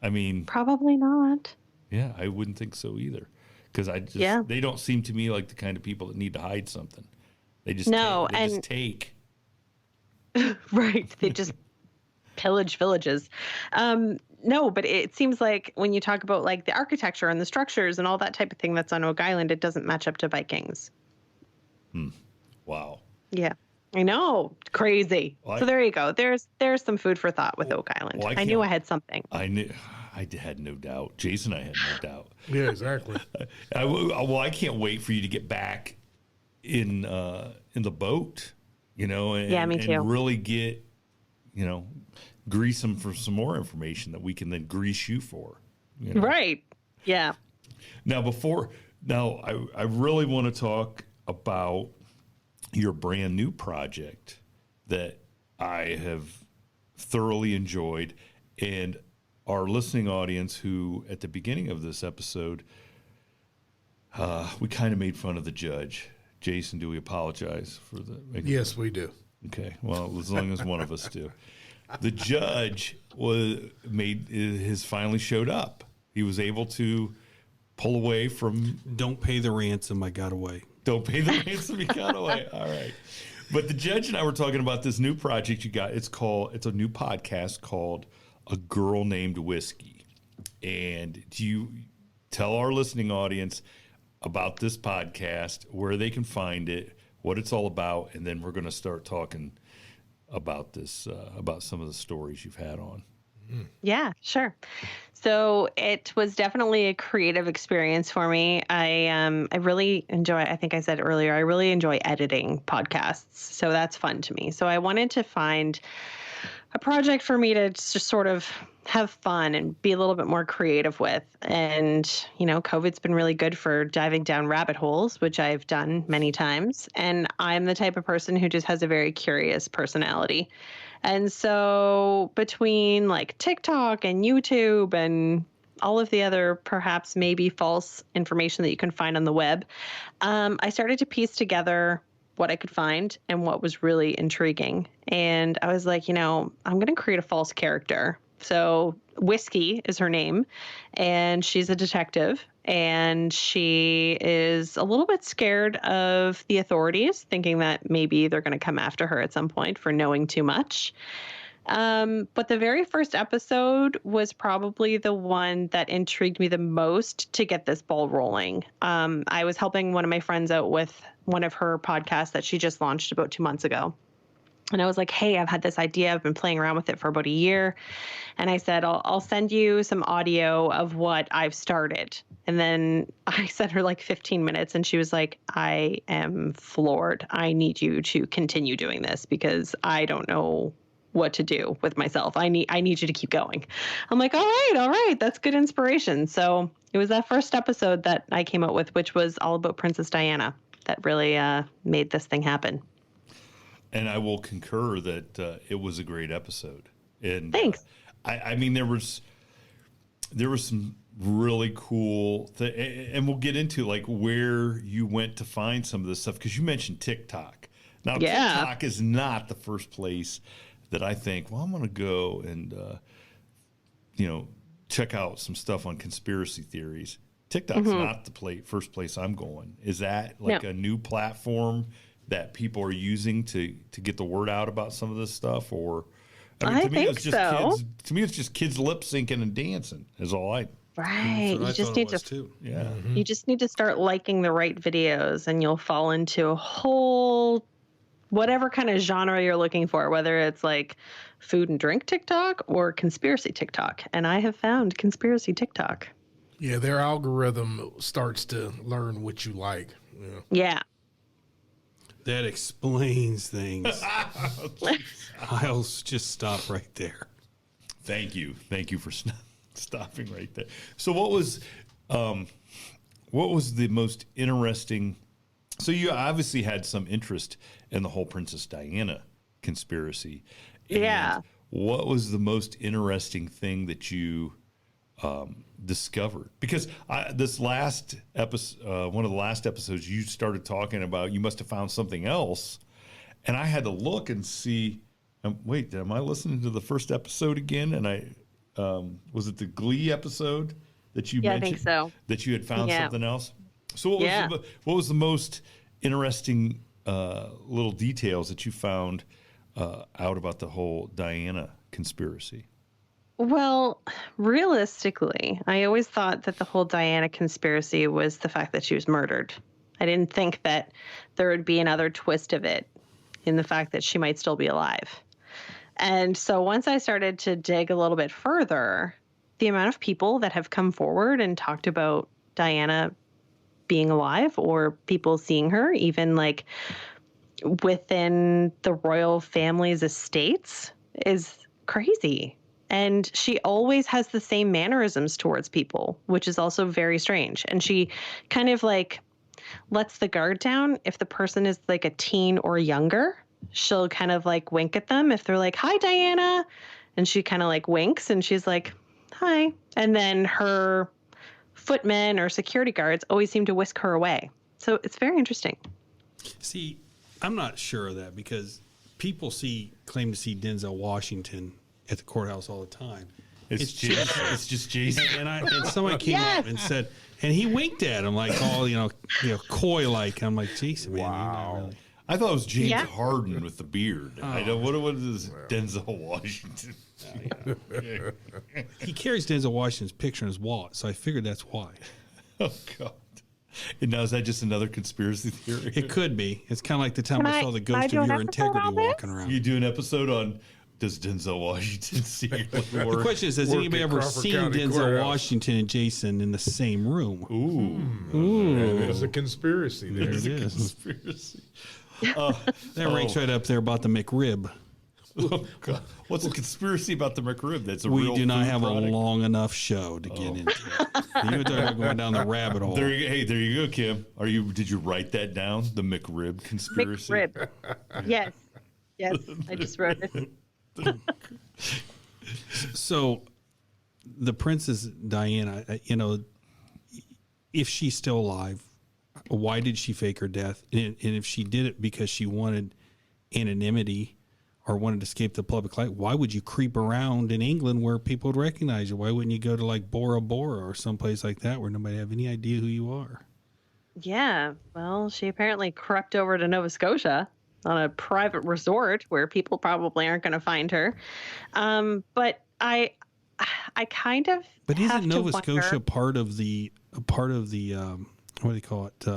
I mean, probably not. Yeah, I wouldn't think so either. Because they don't seem to me like the kind of people that need to hide something. They just just take. Right. They just pillage villages. No, but it seems like when you talk about like the architecture and the structures and all that type of thing that's on Oak Island, it doesn't match up to Vikings. Wow. Yeah. I know. Crazy. Well, so there you go. There's some food for thought with Oak Island. Well, I knew I had something. I had no doubt. Jason, I had no doubt. Yeah, exactly. I can't wait for you to get back in the boat, you know, and, me too. And really get, you know, grease them for some more information that we can then grease you for. You know? Right. Yeah. Now, I really want to talk about your brand new project that I have thoroughly enjoyed, and our listening audience who at the beginning of this episode, we kind of made fun of the judge. Jason, do we apologize for the? Yes, we do. Okay. Well, as long as one of us do. The judge finally showed up. He was able to pull away from. Don't pay the ransom. I got away. Don't pay the ransom. He got away. All right. But the judge and I were talking about this new project you got. It's a new podcast called A Girl Named Whiskey. And do you tell our listening audience about this podcast, where they can find it, what it's all about, and then we're going to start talking about this, about some of the stories you've had on. Yeah, sure. So it was definitely a creative experience for me. I really enjoy, I think I said earlier, I really enjoy editing podcasts. So that's fun to me. So I wanted to find a project for me to just sort of have fun and be a little bit more creative with. And, you know, COVID's been really good for diving down rabbit holes, which I've done many times. And I'm the type of person who just has a very curious personality. And so between like TikTok and YouTube and all of the other perhaps maybe false information that you can find on the web, I started to piece together what I could find and what was really intriguing. And I was like, you know, I'm going to create a false character. So Whiskey is her name, and she's a detective, and she is a little bit scared of the authorities, thinking that maybe they're going to come after her at some point for knowing too much. But the very first episode was probably the one that intrigued me the most to get this ball rolling. I was helping one of my friends out with one of her podcasts that she just launched about 2 months ago. And I was like, hey, I've had this idea. I've been playing around with it for about a year. And I said, I'll send you some audio of what I've started. And then I sent her like 15 minutes and she was like, I am floored. I need you to continue doing this because I don't know what to do with myself. I need you to keep going. I'm like, all right. That's good inspiration. So it was that first episode that I came up with, which was all about Princess Diana, that really made this thing happen. And I will concur that it was a great episode. And thanks. I mean, there was some really cool and we'll get into like where you went to find some of this stuff, because you mentioned TikTok. Now, TikTok is not the first place that I think, well, I'm going to go and check out some stuff on conspiracy theories. TikTok's not the first place I'm going. Is that like a new platform that people are using to get the word out about some of this stuff? Or I to me, think it's just so. kids. To me, it's just kids lip syncing and dancing. Is all I. Right. That's what I You just thought need it was to too. Yeah. you just need to start liking the right videos and you'll fall into a whole whatever kind of genre you're looking for, whether it's like food and drink TikTok or conspiracy TikTok. And I have found conspiracy TikTok. Yeah, their algorithm starts to learn what you like. Yeah. Yeah. That explains things. I'll just stop right there. Thank you for stopping right there. So, what was the most interesting? So, you obviously had some interest in the whole Princess Diana conspiracy. And Yeah. what was the most interesting thing that you discovered? Because this last episode, one of the last episodes, you started talking about you must have found something else, and I had to look and see. Wait, am I listening to the first episode again? And I was it the Glee episode that you mentioned? I think so. That you had found Yeah. something else. So what was the most interesting little details that you found out about the whole Diana conspiracy? Well, realistically, I always thought that the whole Diana conspiracy was the fact that she was murdered. I didn't think that there would be another twist of it in the fact that she might still be alive. And so once I started to dig a little bit further, the amount of people that have come forward and talked about Diana being alive or people seeing her, even like within the royal family's estates, is crazy. And she always has the same mannerisms towards people, which is also very strange. And she kind of like lets the guard down if the person is like a teen or younger. She'll kind of like wink at them if they're like, "Hi, Diana." And she kind of like winks and she's like, "Hi." And then her footmen or security guards always seem to whisk her away. So it's very interesting. See, I'm not sure of that because people claim to see Denzel Washington at the courthouse all the time. It's just Jason. And someone came up and said, and he winked at him like all coy like. I'm like, Jason, man, you're not really. I thought it was James Harden with the beard. I don't. What is Denzel Washington? He carries Denzel Washington's picture in his wallet, so I figured that's why. Oh God! And now is that just another conspiracy theory? It could be. It's kind of like the time I saw the ghost of your integrity walking around. You do an episode on does Denzel Washington secretly work? The question is, has anybody ever Crawford seen County Denzel Courthouse. Washington and Jason in the same room? There's a conspiracy there. There it is. Conspiracy. That ranks right up there about the McRib. Oh, God. What's a conspiracy about the McRib? That's a We real do not food have product? a long enough show to get into. You're talking about going down the rabbit hole. There you go, Kim. Did you write that down? The McRib conspiracy. McRib. Yes. Yes. I just wrote it. So, the Princess Diana, if she's still alive, why did she fake her death? And if she did it because she wanted anonymity or wanted to escape the public light, why would you creep around in England where people would recognize you? Why wouldn't you go to like Bora Bora or someplace like that where nobody have any idea who you are? Yeah. Well, she apparently crept over to Nova Scotia on a private resort where people probably aren't going to find her. But I kind of. But have isn't to Nova wonder- Scotia part of the what do they call it?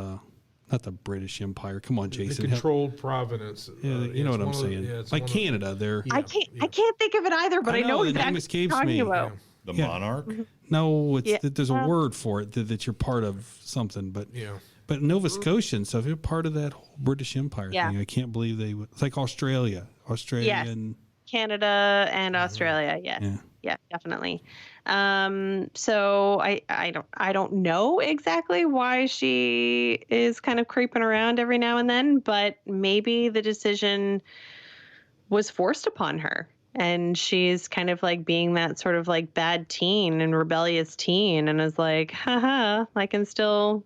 Not the British Empire. Come on, The Jason. controlled province. Yeah, you know what I'm saying. Like Canada, they're I can't think of it either, but I know the name exactly what escapes you're talking me. about. The Yeah. monarch. no. It's Yeah. there's a word for it that you're part of something. But Yeah. but Nova Scotian. So if you're part of that whole British Empire Yeah. thing, I can't believe they would. It's like Australia. Australian. Canada and Australia. Yes. Yeah. Yeah, definitely. So I don't know exactly why she is kind of creeping around every now and then, but maybe the decision was forced upon her. And she's kind of like being that sort of like bad teen and rebellious teen and is like, haha, I can still,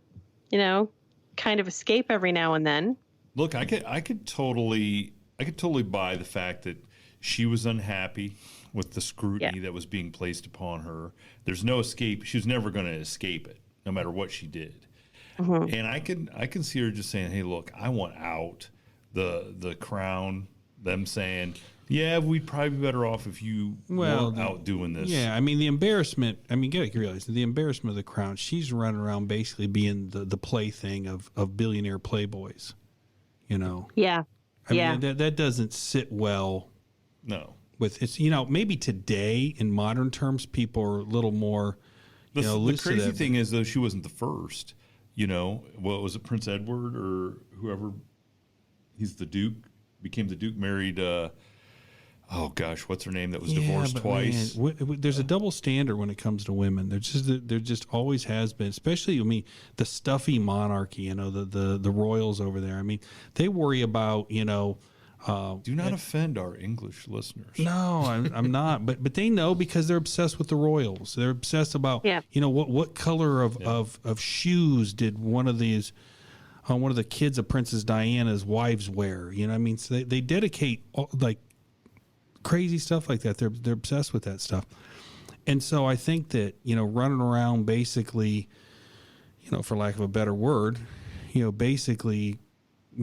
kind of escape every now and then. Look, I could totally buy the fact that she was unhappy with the scrutiny that was being placed upon her. There's no escape. She was never going to escape it, no matter what she did. Mm-hmm. And I can see her just saying, "Hey, look, I want out." The crown, them saying, Yeah, we'd probably be better off if you weren't out doing this. Yeah, I mean, the embarrassment, you got to realize the embarrassment of the crown. She's running around basically being the plaything of billionaire playboys, you know? Yeah. I mean, that doesn't sit well. No. With it's, maybe today in modern terms, people are a little more, The loose to crazy that. thing is, though, she wasn't the first. What was it, Prince Edward or whoever? He's the Duke, became the Duke, married, oh gosh, what's her name that was divorced twice? Man, there's a double standard when it comes to women. There just always has been, especially, the stuffy monarchy, the royals over there. I mean, they worry about, Do not offend our English listeners. No, I'm not. But they know because they're obsessed with the royals. They're obsessed about, what color of shoes did one of the kids of Princess Diana's wives wear? So they dedicate like crazy stuff like that. They're obsessed with that stuff. And so I think that, running around basically, for lack of a better word, basically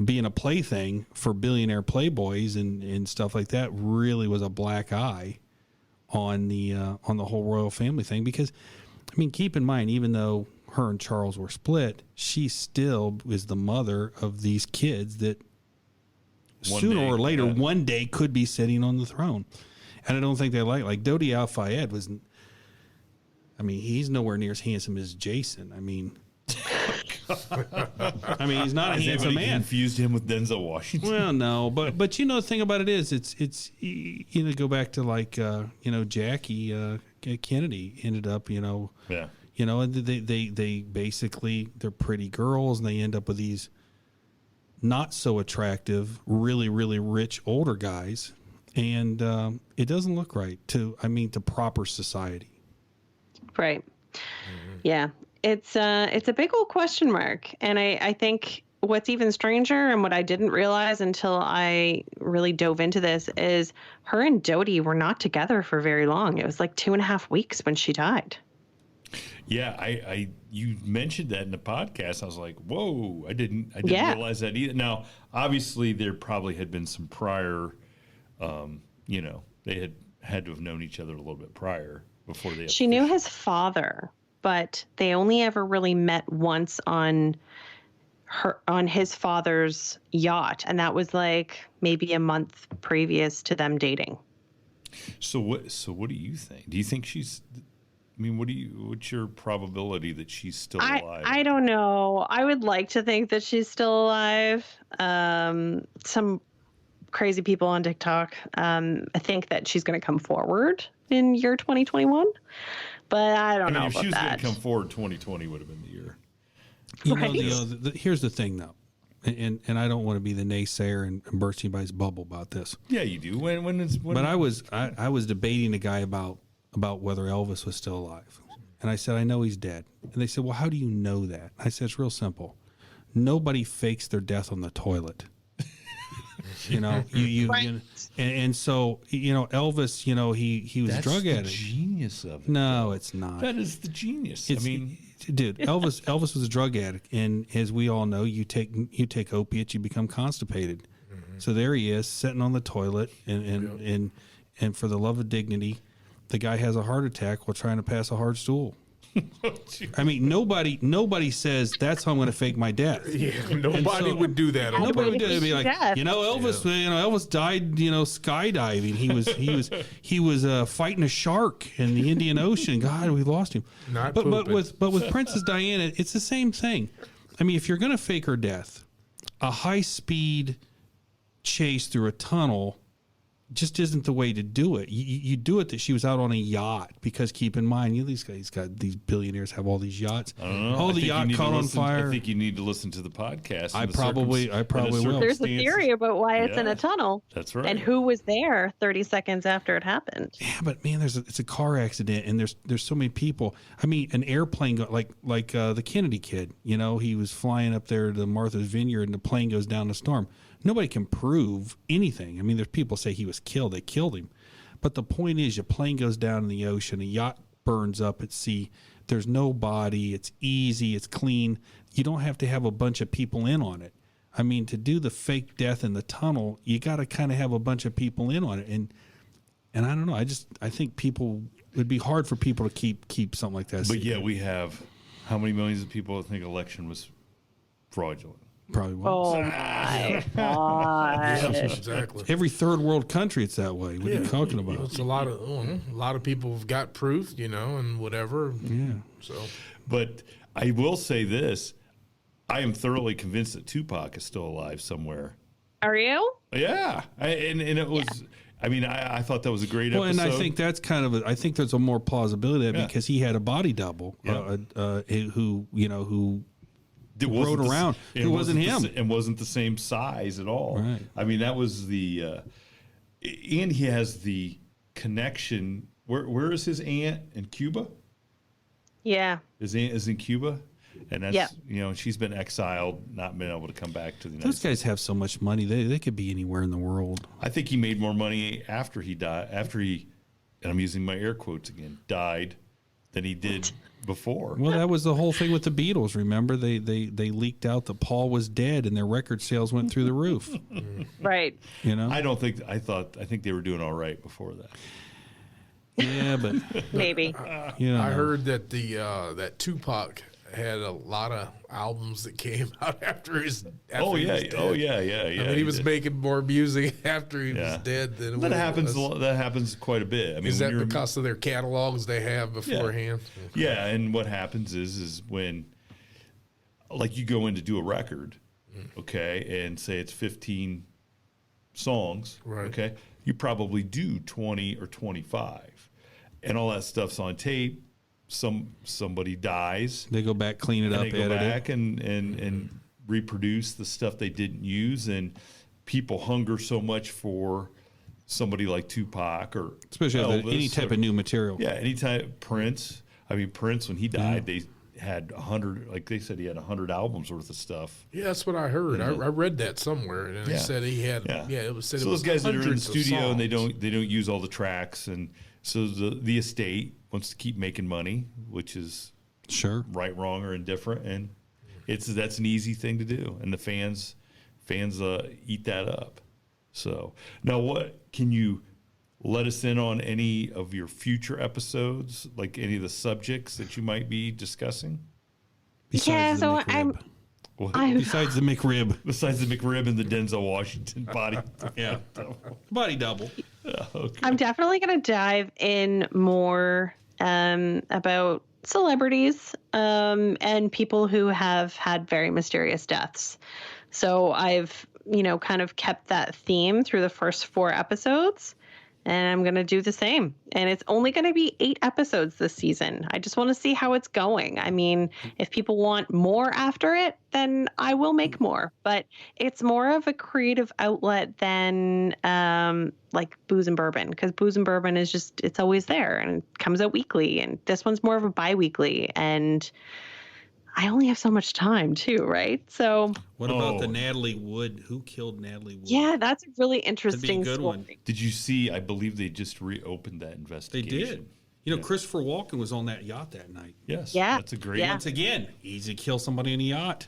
being a plaything for billionaire playboys and stuff like that really was a black eye on the whole royal family thing. Because, keep in mind, even though her and Charles were split, she still is the mother of these kids that one day could be sitting on the throne. And I don't think they like Dodi Al-Fayed was, he's nowhere near as handsome as Jason. He's not a handsome man. Confused him with Denzel Washington. Well, no, but the thing about it is, it's go back to like Jackie Kennedy ended up and they basically, they're pretty girls and they end up with these not so attractive, really really rich older guys, and it doesn't look right to proper society. Right. Mm-hmm. Yeah. It's a big old question mark. And I think what's even stranger and what I didn't realize until I really dove into this is her and Dodi were not together for very long. It was like 2.5 weeks when she died. Yeah, you mentioned that in the podcast. I was like, whoa, I didn't realize that either. Now, obviously, there probably had been some prior, they had to have known each other a little bit prior before they. She knew his father, but they only ever really met once on his father's yacht, and that was like maybe a month previous to them dating. So what do you think? Do you think she's? What's your probability that she's still alive? I don't know. I would like to think that she's still alive. Some crazy people on TikTok, I think that she's going to come forward in year 2021, but I don't know about that. If she was going to come forward, 2020 would have been the year. Here's the thing, though, and I don't want to be the naysayer and burst anybody's bubble about this. Yeah, you do. But I was debating a guy about whether Elvis was still alive. And I said, I know he's dead. And they said, well, how do you know that? I said, it's real simple. Nobody fakes their death on the toilet. Right. And so, Elvis, he was a drug addict. That's the genius of it. No, it's not. That is the genius. Dude, Elvis was a drug addict. And as we all know, you take opiates, you become constipated. Mm-hmm. So there he is sitting on the toilet and for the love of dignity, the guy has a heart attack while trying to pass a hard stool. Nobody says that's how I'm going to fake my death. Yeah, nobody would do that. Nobody would do it. Be like, Elvis. Elvis died. Skydiving. He was fighting a shark in the Indian Ocean. God, we lost him. But with Princess Diana, it's the same thing. If you're going to fake her death, a high speed chase through a tunnel just isn't the way to do it. You do it that she was out on a yacht, because keep in mind, these billionaires have all these yachts. I don't know. Oh, the yacht caught on fire. I think you need to listen to the podcast. I probably will. There's a theory about why it's in a tunnel. That's right. And who was there 30 seconds after it happened. Yeah, but man, it's a car accident, and there's so many people. An airplane like the Kennedy kid. He was flying up there to Martha's Vineyard, and the plane goes down the storm. Nobody can prove anything. There's people say he was killed. They killed him. But the point is, your plane goes down in the ocean, a yacht burns up at sea. There's no body. It's easy. It's clean. You don't have to have a bunch of people in on it. I mean, to do the fake death in the tunnel, you got to kind of have a bunch of people in on it. And I don't know. I think it'd be hard for people to keep something like that. But yeah, we have how many millions of people think election was fraudulent? Probably was. Oh my God. Yeah, exactly. Every third world country, it's that way. What are you talking about? It's a lot of people have got proof, and whatever. Yeah. So, But I will say this. I am thoroughly convinced that Tupac is still alive somewhere. Are you? Yeah. And it was, I mean, I thought that was a great episode. And I think that's I think there's a more plausibility there because he had a body double who rode around. It wasn't him. And wasn't the same size at all. Right. I mean, that was and he has the connection. Where is his aunt in Cuba? Yeah. His aunt is in Cuba. And that's, she's been exiled, not been able to come back to the United Those guys have so much money. They could be anywhere in the world. I think he made more money after he died, and I'm using my air quotes again, died than he did before. Well, that was the whole thing with the Beatles. Remember, they leaked out that Paul was dead, and their record sales went through the roof. Right. I think they were doing all right before that. Yeah, but Maybe. I heard that that Tupac had a lot of albums that came out after he was dead. Oh yeah. I mean, he was making more music after he was dead than that happens. That happens quite a bit. I mean, is that because of their catalogs they have beforehand? Yeah, and what happens is when, like, you go in to do a record, okay, and say it's 15 songs, right? Okay, you probably do 20 or 25, and all that stuff's on tape. Somebody dies. They go back, clean it up, they go edit back it. and reproduce the stuff they didn't use, and people hunger so much for somebody like Tupac or especially Elvis any type of new material. Yeah, any type. Prince. I mean, Prince, when he died, they had 100. Like they said, he had 100 albums worth of stuff. Yeah, that's what I heard. I read that somewhere, and they said he had. Yeah, it was said. So it was those guys that are in the studio and they don't use all the tracks, and so the estate wants to keep making money, which is right, wrong, or indifferent, and that's an easy thing to do, and the fans eat that up. So now, what can you let us in on any of your future episodes, like any of the subjects that you might be discussing? Besides the McRib and the Denzel Washington body. Yeah. Body double. Okay. I'm definitely going to dive in more about celebrities and people who have had very mysterious deaths. So I've, kind of kept that theme through the first 4 episodes. And I'm going to do the same. And it's only going to be 8 episodes this season. I just want to see how it's going. I mean, if people want more after it, then I will make more. But it's more of a creative outlet than like Boos and Bourbon. Because Boos and Bourbon is just, it's always there. And it comes out weekly. And this one's more of a bi-weekly. And I only have so much time too, right? So what about the Natalie Wood? Who killed Natalie Wood? Yeah, that's a really interesting That'd be a good story. one. Did you see? I believe they just reopened that investigation. They did. Christopher Walken was on that yacht that night. Yes. Yeah. That's a great. Yeah. Once again, easy to kill somebody in a yacht.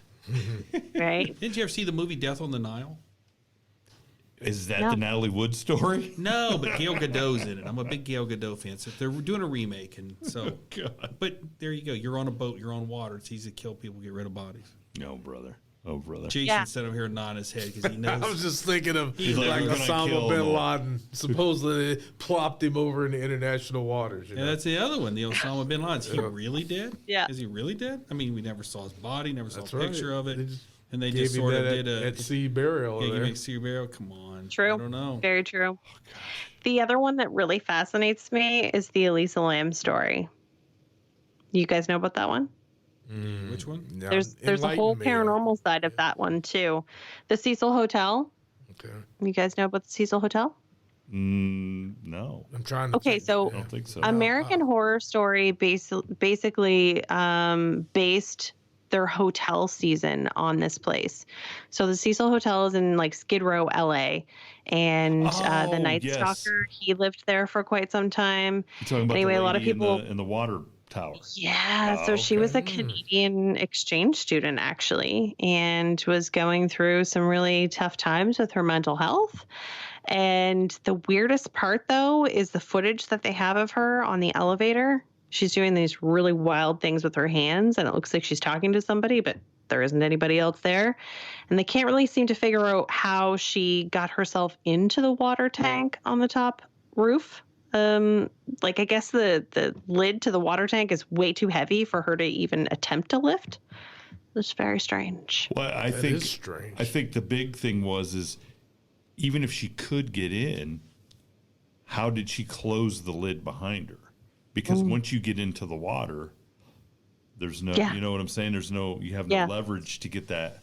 Right. Didn't you ever see the movie Death on the Nile? Is that the Natalie Wood story? No, but Gal Gadot's in it. I'm a big Gal Gadot fan. So they're doing a remake, and so. God. But there you go. You're on a boat. You're on water. It's easy to kill people. Get rid of bodies. No, brother. Oh, brother. Jason said I'm here nodding his head because he knows. I was just thinking of He's like, like we're gonna kill Osama them bin all. Laden supposedly plopped him over in the international waters. Yeah, that's the other one, the Osama bin Laden. Is he really dead? Yeah. Is he really dead? I mean, we never saw his body, never saw That's a right. picture of it. They just And they gave just him sort of that did at sea burial. Yeah, there. you make sea burial. Come on. True. I don't know. Very true. The other one that really fascinates me is the Elisa Lam story. You guys know about that one? Which one? Now, There's a whole enlighten me. paranormal side of that one too. The Cecil Hotel. Okay, You guys know about the Cecil Hotel? No, I'm trying to. Okay, think. so I don't think so. American Horror Story basically based their hotel season on this place. So the Cecil Hotel is in like Skid Row, LA, and the Night yes. Stalker, he lived there for quite some time. You're talking about Anyway, the a lot of lady people in the water tower. Yeah, so she was a Canadian exchange student actually, and was going through some really tough times with her mental health. And the weirdest part, though, is the footage that they have of her on the elevator. She's doing these really wild things with her hands, and it looks like she's talking to somebody, but there isn't anybody else there. And they can't really seem to figure out how she got herself into the water tank on the top roof. Like, I guess the lid to the water tank is way too heavy for her to even attempt to lift. It's very strange. Well, I That think is strange. I think the big thing is even if she could get in, how did she close the lid behind her? Because once you get into the water, there's no, you know what I'm saying? There's no, you have no leverage to get that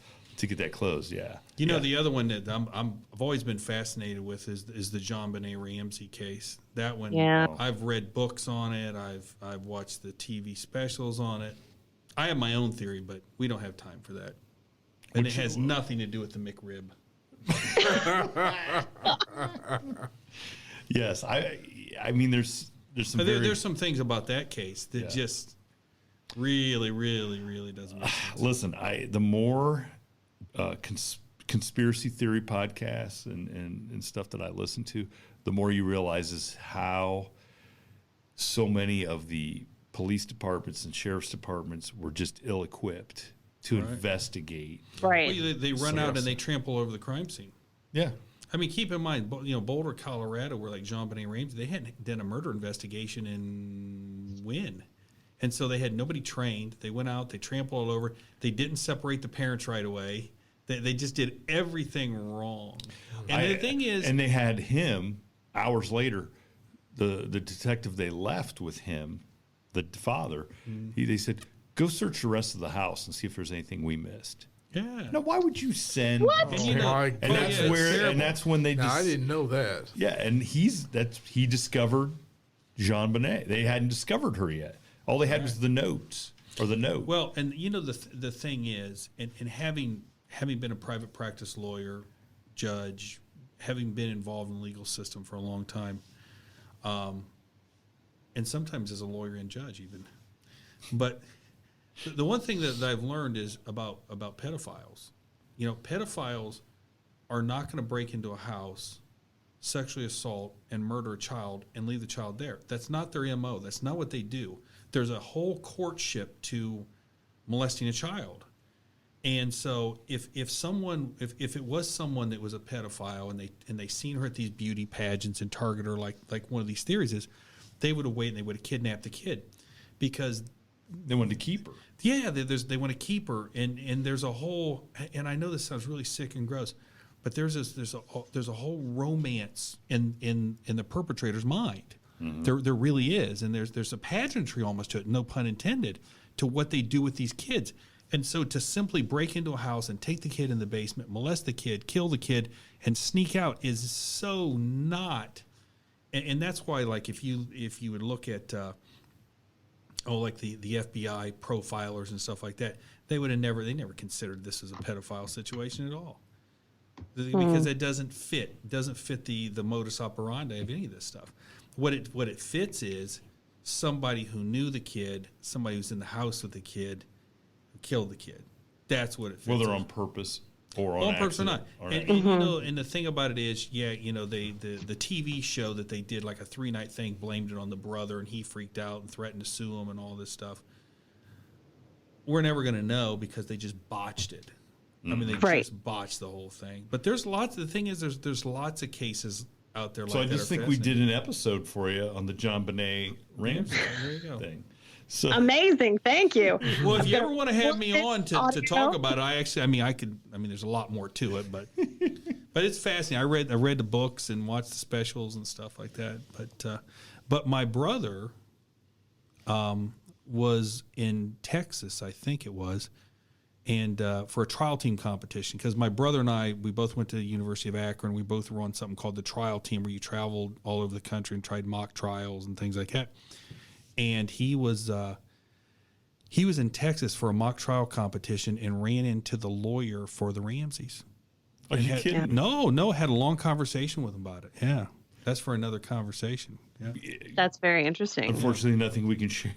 closed. Yeah. You know, the other one that I've always been fascinated with is the JonBenet Ramsey case. That one, I've read books on it. I've watched the TV specials on it. I have my own theory, but we don't have time for that. And it has nothing to do with the McRib. Yes, I mean, there's some there's some things about that case that just really, really, really doesn't make sense. Listen, the more conspiracy theory podcasts and stuff that I listen to, the more you realize is how so many of the police departments and sheriff's departments were just ill-equipped to investigate. Right. Well, they run out and they trample over the crime scene. Yeah. I mean, keep in mind, Boulder, Colorado, where like JonBenet Ramsey, they hadn't done a murder investigation in when? And so they had nobody trained. They went out, they trampled all over. They didn't separate the parents right away. They just did everything wrong. And the thing is... And they had him, hours later, the detective they left with him, the father, they said, go search the rest of the house and see if there's anything we missed. Yeah. Now, why would you send? What? And that's when they. I didn't know that. Yeah, and he discovered JonBenet. They hadn't discovered her yet. All they had was the notes or the note. Well, and the thing is, and having been a private practice lawyer, judge, having been involved in the legal system for a long time, and sometimes as a lawyer and judge even, but. The one thing that I've learned is about pedophiles. You know, pedophiles are not going to break into a house, sexually assault, and murder a child and leave the child there. That's not their MO. That's not what they do. There's a whole courtship to molesting a child. And so if it was someone that was a pedophile and they seen her at these beauty pageants and target her like one of these theories is, they would have waited and they would have kidnapped the kid because they wanted to keep her. Yeah, they want to keep her, and there's a whole. And I know this sounds really sick and gross, but there's a whole romance in the perpetrator's mind. Mm-hmm. There really is, and there's a pageantry almost to it, no pun intended, to what they do with these kids. And so to simply break into a house and take the kid in the basement, molest the kid, kill the kid, and sneak out is so not. And that's why, like, if you would look at. Like the FBI profilers and stuff like that, they never considered this as a pedophile situation at all, because it doesn't fit. It doesn't fit the modus operandi of any of this stuff. What it fits is somebody who knew the kid, somebody who's in the house with the kid, who killed the kid. That's what it fits. Whether on purpose or on purpose or not. And and the thing about it is, the TV show that they did, like a 3-night thing, blamed it on the brother, and he freaked out and threatened to sue him and all this stuff. We're never going to know because they just botched it. I mean, they just botched the whole thing. But there's lots. The thing is, there's lots of cases out there. So like I just think we did an episode for you on the JonBenet Ramsey thing. So. Amazing, thank you. Well, if you ever want to have me on to talk about it, there's a lot more to it, but it's fascinating. I read the books and watched the specials and stuff like that. But my brother was in Texas, I think it was, and for a trial team competition, because my brother and we both went to the University of Akron. We both were on something called the trial team, where you traveled all over the country and tried mock trials and things like that. And he was in Texas for a mock trial competition and ran into the lawyer for the Ramseys. Are you kidding? No, had a long conversation with him about it. Yeah, that's for another conversation. Yeah, that's very interesting. Unfortunately, nothing we can share.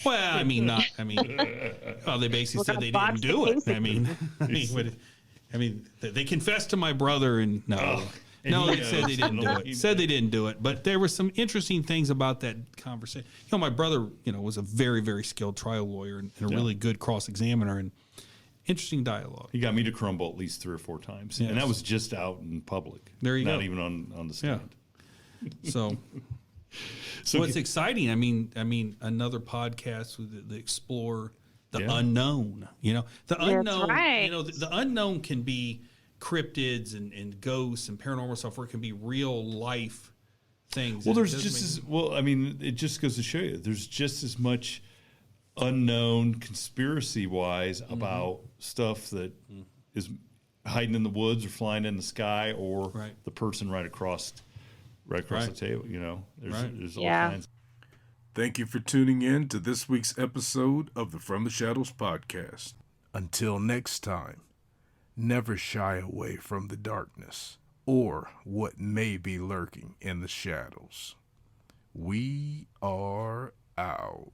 Well, I mean, not. I mean, well, they basically said they didn't do it. I mean, they confessed to my brother, and they said they didn't do it. Said they didn't do it, but there were some interesting things about that conversation. My brother, was a very, very skilled trial lawyer and a really good cross-examiner, and interesting dialogue. He got me to crumble at least 3 or 4 times, and that was just out in public. There you go. Not even on the stand. Yeah. So it's exciting. I mean, another podcast with the explore the unknown. The unknown. Right. The unknown can be cryptids and ghosts and paranormal stuff, or it can be real life things. Well, there's just as well. I mean, it just goes to show you there's just as much unknown conspiracy wise about stuff that is hiding in the woods or flying in the sky, or the person right across the table. There's all kinds. Thank you for tuning in to this week's episode of the From the Shadows podcast. Until next time, never shy away from the darkness or what may be lurking in the shadows. We are out.